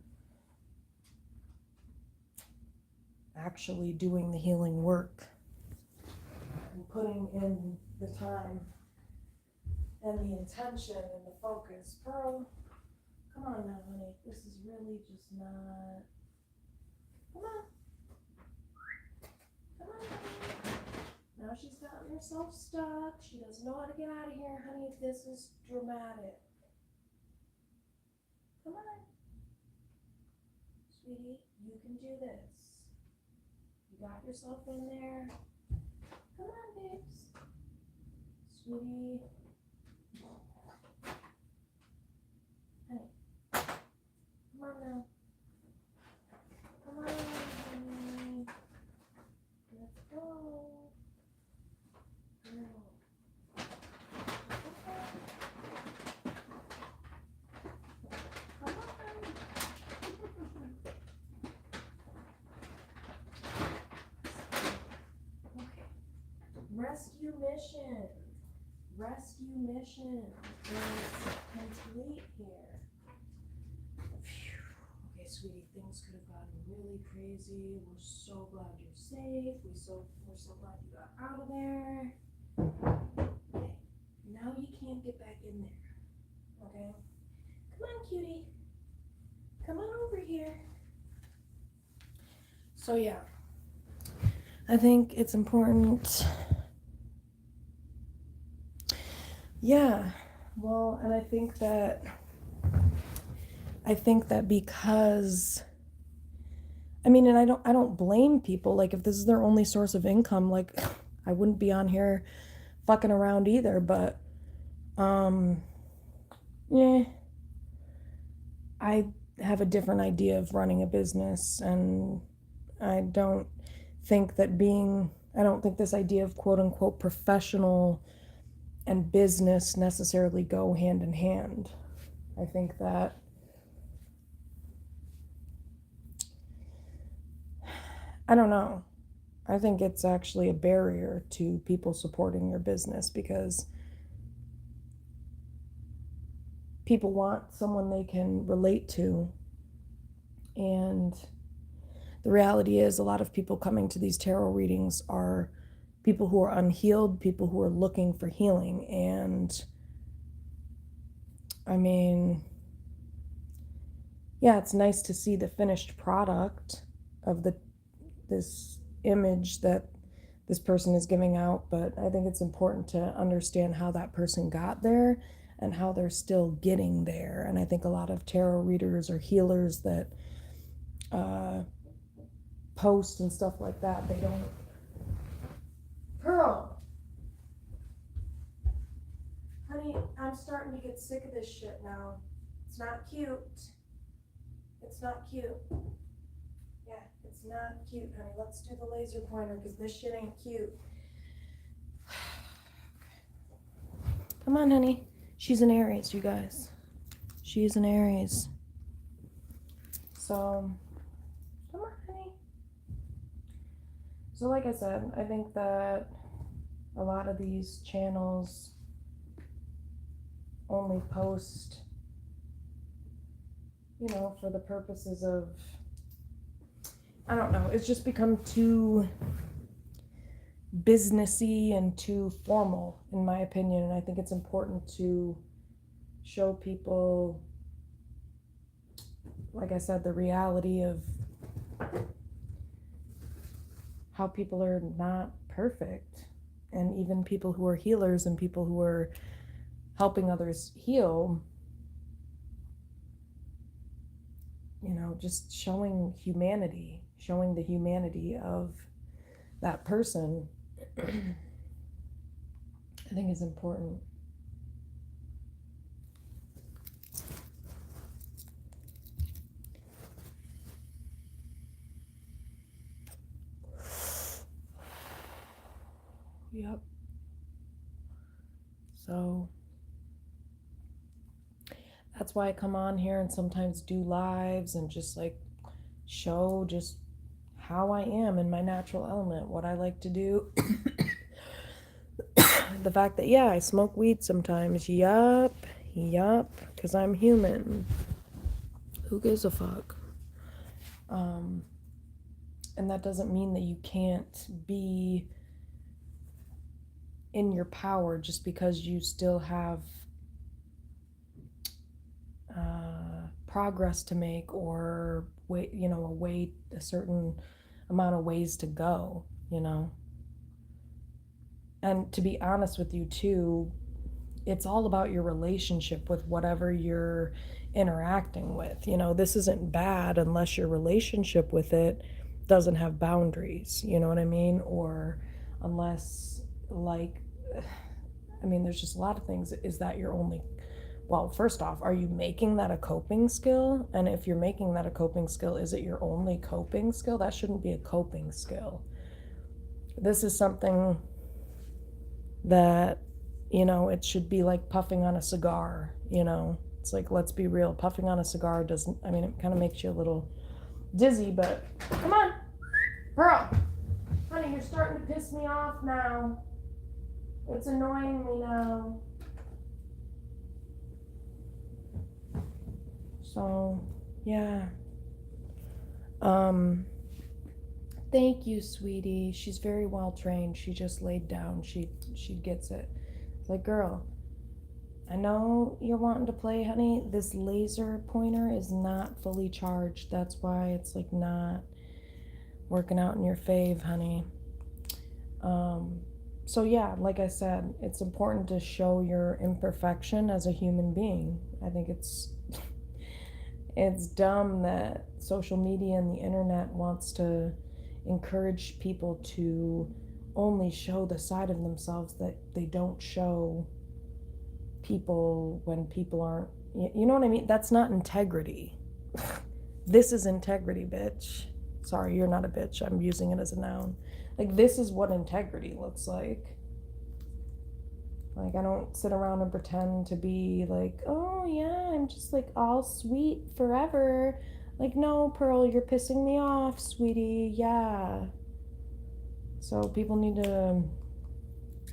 actually doing the healing work and putting in the time and the intention and the focus. Pearl, come on now, honey. This is really just not. Come on. Come on, honey. Now she's gotten herself stuck. She doesn't know how to get out of here, honey. This is dramatic. Come on. Sweetie, you can do this. You got yourself in there. Come on, babes. Sweetie. Honey. Come on now. Come on, honey. Let's go. Girl. Come on. Okay. Rescue mission. Rescue mission is complete here. Phew. Okay, sweetie, things could have gotten really crazy. We're so glad you're safe. We're so glad you got out of there. Okay, now you can't get back in there. Okay? Come on, cutie. Come on over here. So yeah, I think it's important. Yeah, well, and I think that because, I mean, and I don't blame people. Like, if this is their only source of income, like, I wouldn't be on here fucking around either. But yeah, I have a different idea of running a business, and I don't think this idea of quote unquote professional and business necessarily go hand in hand. I think that I don't know. I think it's actually a barrier to people supporting your business, because people want someone they can relate to. And the reality is, a lot of people coming to these tarot readings are people who are unhealed, people who are looking for healing. And I mean, yeah, it's nice to see the finished product of this image that this person is giving out, but I think it's important to understand how that person got there and how they're still getting there. And I think a lot of tarot readers or healers that post and stuff like that, they don't. Pearl, honey, I'm starting to get sick of this shit now. It's not cute. It's not cute. Yeah, it's not cute, honey. Let's do the laser pointer, because this shit ain't cute. Come on, honey. She's an Aries, you guys. She's an Aries. So, come on, honey. So like I said, I think that a lot of these channels only post, you know, for the purposes of, I don't know, it's just become too businessy and too formal, in my opinion. And I think it's important to show people, like I said, the reality of how people are not perfect. And even people who are healers and people who are helping others heal, you know, just showing humanity, showing the humanity of that person, I think is important. Yep. So that's why I come on here and sometimes do lives and just like show just how I am in my natural element, what I like to do. The fact that, yeah, I smoke weed sometimes. Yup, because I'm human. Who gives a fuck? And that doesn't mean that you can't be in your power just because you still have progress to make, or wait, you know, a certain amount of ways to go, you know. And to be honest with you too, it's all about your relationship with whatever you're interacting with. You know, this isn't bad unless your relationship with it doesn't have boundaries, you know what I mean? Or unless, like, I mean, there's just a lot of things. Is that your only, well, first off, are you making that a coping skill? And if you're making that a coping skill, is it your only coping skill? That shouldn't be a coping skill. This is something that, you know, it should be like puffing on a cigar, you know. It's like, let's be real, puffing on a cigar doesn't, I mean, it kind of makes you a little dizzy, but come on, Pearl, honey, you're starting to piss me off now. It's annoying me now. So, yeah. Thank you, sweetie. She's very well trained. She just laid down. She gets it. It's like, girl, I know you're wanting to play, honey. This laser pointer is not fully charged. That's why it's like not working out in your fave, honey. So yeah, like I said, it's important to show your imperfection as a human being. I think it's dumb that social media and the internet wants to encourage people to only show the side of themselves that they don't show people when people aren't, you know what I mean? That's not integrity. This is integrity, bitch. Sorry, you're not a bitch. I'm using it as a noun. Like, this is what integrity looks like. Like, I don't sit around and pretend to be like, oh yeah, I'm just like all sweet forever. Like, no, Pearl, you're pissing me off, sweetie. Yeah. So people need to,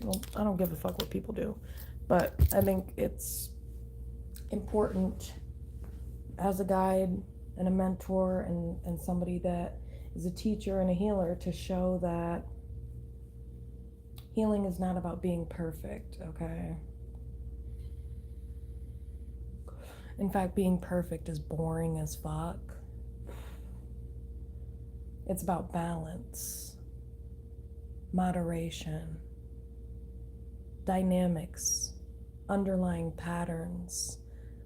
well, I don't give a fuck what people do, but I think it's important as a guide and a mentor and somebody that is a teacher and a healer to show that healing is not about being perfect, okay? In fact, being perfect is boring as fuck. It's about balance, moderation, dynamics, underlying patterns,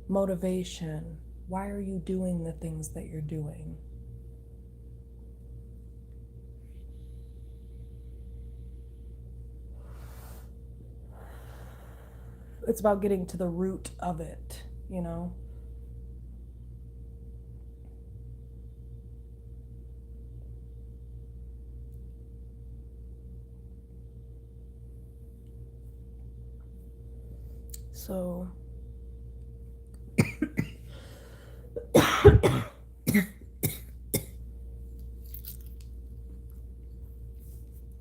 motivation. Why are you doing the things that you're doing? It's about getting to the root of it, you know? So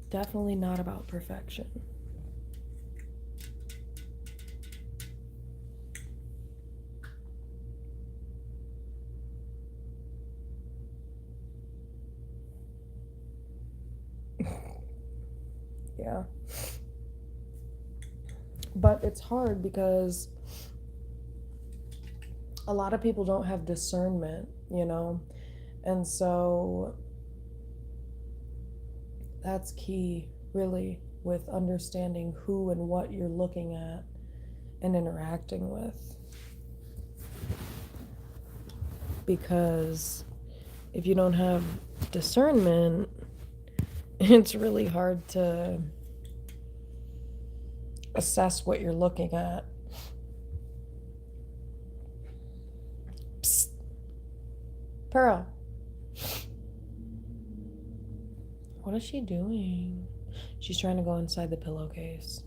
definitely not about perfection. Yeah. But it's hard because a lot of people don't have discernment, you know? And so that's key, really, with understanding who and what you're looking at and interacting with. because if you don't have discernment, it's really hard to assess what you're looking at. Psst. Pearl. What is she doing? She's trying to go inside the pillowcase.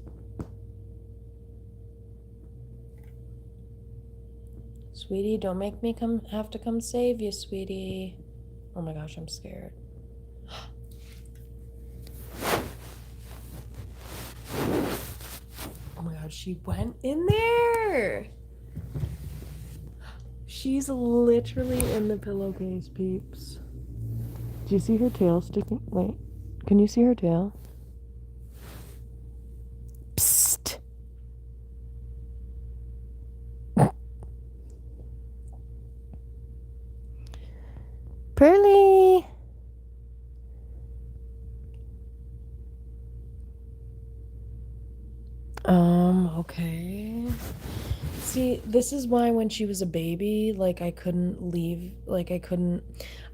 Sweetie, don't make me have to come save you, sweetie. Oh my gosh, I'm scared. Oh my god, she went in there. She's literally in the pillowcase, peeps. Do you see her tail sticking? Wait, can you see her tail? Psst. Pearly. Okay. See, this is why when she was a baby, like I couldn't leave, I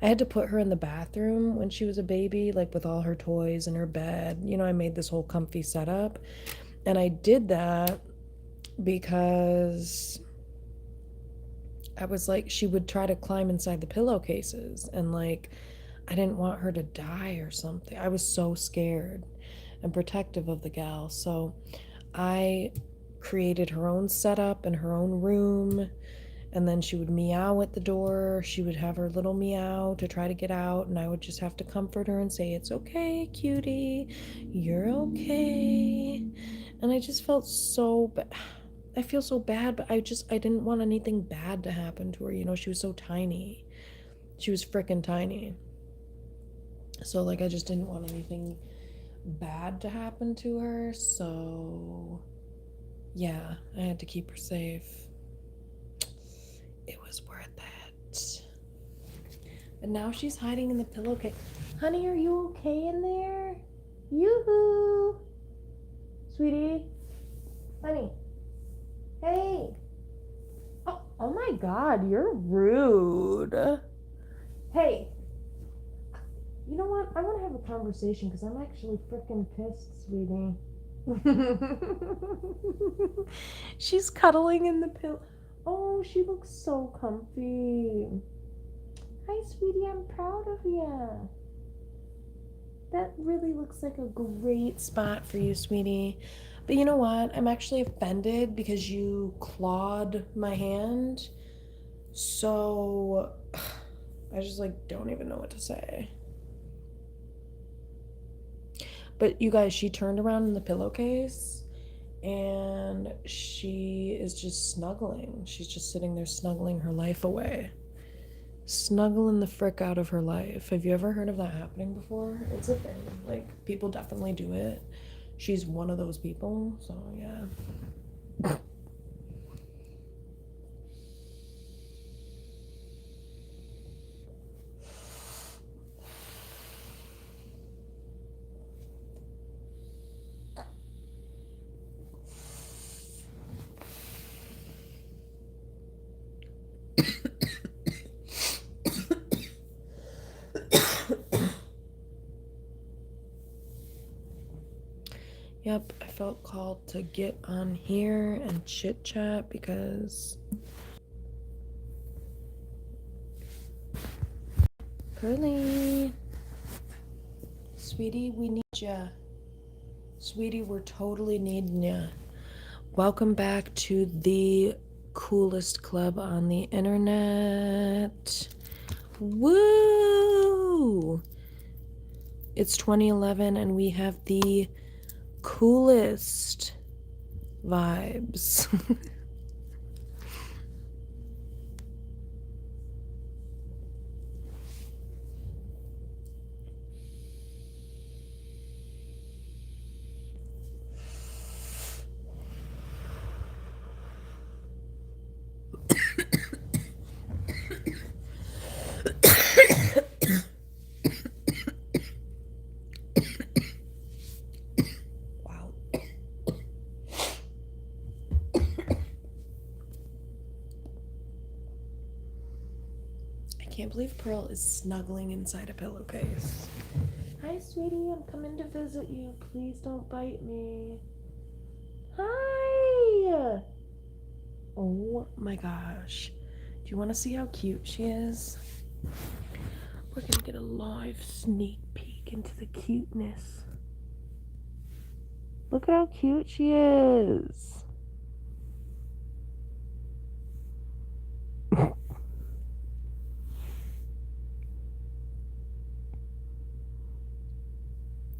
had to put her in the bathroom when she was a baby, like with all her toys and her bed. You know, I made this whole comfy setup. And I did that because I was like, she would try to climb inside the pillowcases, and like, I didn't want her to die or something. I was so scared and protective of the gal. So I created her own setup in her own room, and then she would meow at the door. She would have her little meow to try to get out, and I would just have to comfort her and say, "It's okay, cutie, you're okay." And I just felt so bad. I feel so bad, but I didn't want anything bad to happen to her. You know, she was so tiny. She was freaking tiny. So like, I just didn't want anything bad to happen to her. So yeah, I had to keep her safe. It was worth it. But now she's hiding in the pillowcase. Honey, are you okay in there? Yoo-hoo! Sweetie? Honey? Hey! Oh my god, you're rude. Hey! You know what? I want to have a conversation because I'm actually freaking pissed, sweetie. She's cuddling in the pillow. Oh, she looks so comfy. Hi, sweetie. I'm proud of you. That really looks like a great spot for you, sweetie. But you know what? I'm actually offended because you clawed my hand. So I just like don't even know what to say. But you guys, she turned around in the pillowcase and she is just snuggling. She's just sitting there snuggling her life away. Snuggling the frick out of her life. Have you ever heard of that happening before? It's a thing. Like, people definitely do it. She's one of those people, so yeah. Yep, I felt called to get on here and chit chat because Pearly, sweetie, we need ya. Sweetie, we're totally needing ya. Welcome back to the coolest club on the internet. Woo! It's 2011 and we have the coolest vibes. can't believe Pearl is snuggling inside a pillowcase. Hi, sweetie. I'm coming to visit you. Please don't bite me. Hi. Oh my gosh. Do you want to see how cute she is? We're gonna get a live sneak peek into the cuteness. Look at how cute she is.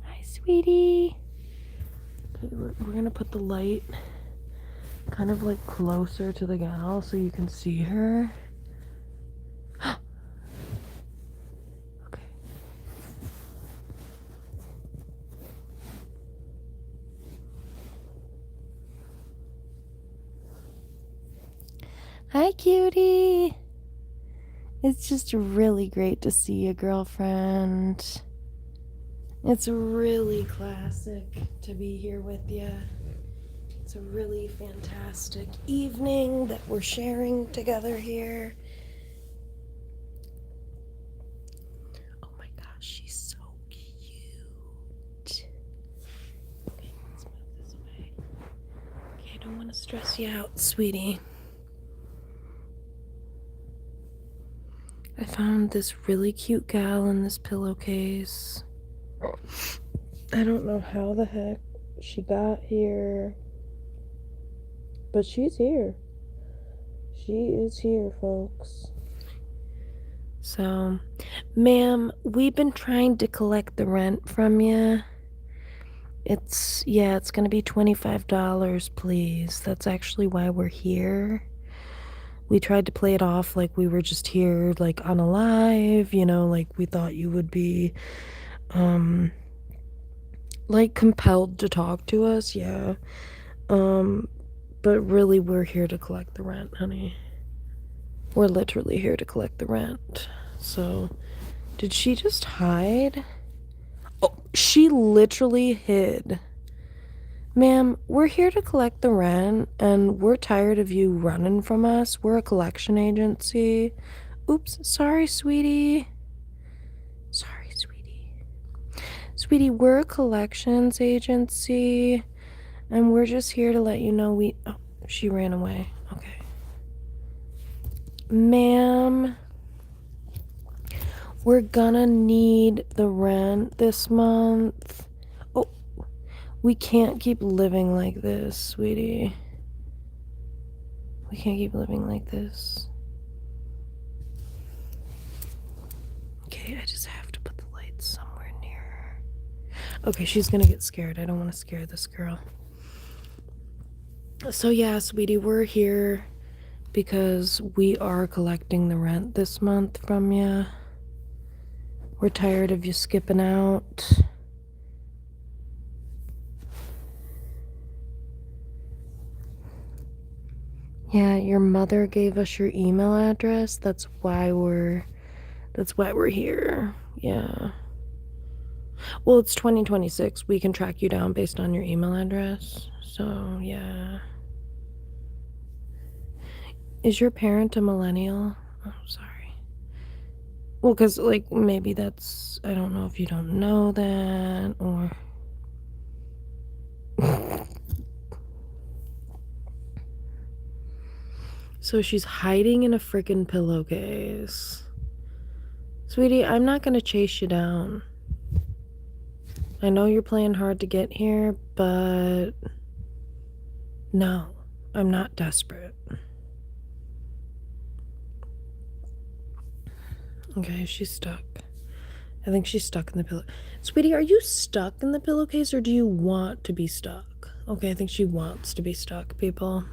Hi, sweetie. Okay, we're gonna put the light kind of like closer to the gal so you can see her. Okay. Hi, cutie. It's just really great to see you, girlfriend. It's really classic to be here with you. It's a really fantastic evening that we're sharing together here. Oh my gosh, she's so cute. Okay, let's move this away. Okay, I don't want to stress you out, sweetie. I found this really cute gal in this pillowcase. I don't know how the heck she got here, but she's here. She is here, folks. So, ma'am, we've been trying to collect the rent from you. It's gonna be $25, please. That's actually why we're here. We tried to play it off like we were just here, like on a live, like we thought you would be, like compelled to talk to us, yeah. But really, we're here to collect the rent, honey. We're literally here to collect the rent. So, did she just hide? Oh, she literally hid. Ma'am, we're here to collect the rent, and we're tired of you running from us. We're a collection agency. Oops, sorry, sweetie. Sorry, sweetie. Sweetie, we're a collections agency, and we're just here to let you know oh, she ran away. Okay. Ma'am, we're gonna need the rent this month. Oh, we can't keep living like this, sweetie. We can't keep living like this. Okay, I just have to put the lights somewhere near her. Okay, she's gonna get scared. I don't want to scare this girl. So yeah, sweetie, we're here because we are collecting the rent this month from you. We're tired of you skipping out. Yeah, your mother gave us your email address. That's why we're here. Yeah. Well, it's 2026. We can track you down based on your email address. So, yeah. Is your parent a millennial? Oh, sorry. Well, because, like, maybe that's... I don't know if you don't know that, or... So she's hiding in a freaking pillowcase. Sweetie, I'm not gonna chase you down. I know you're playing hard to get here, but... No, I'm not desperate. Okay, she's stuck. I think she's stuck in the pillow. Sweetie, are you stuck in the pillowcase or do you want to be stuck? Okay, I think she wants to be stuck, people.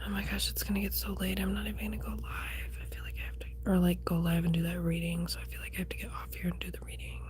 Oh my gosh, it's gonna get so late. I'm not even gonna go live. I feel like I have to, or like go live and do that reading. So I feel like I have to get off here and do the reading.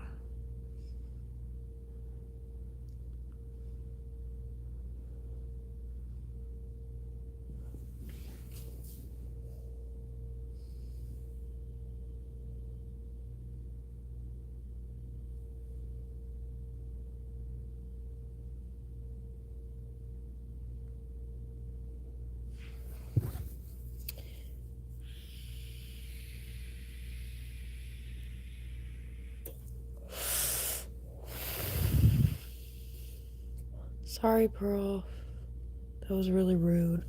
Sorry, Pearl. That was really rude.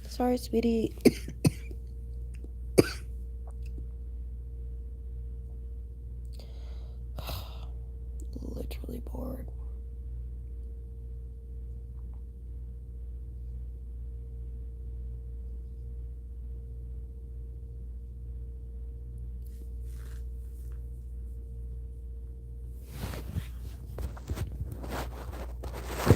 Sorry, sweetie.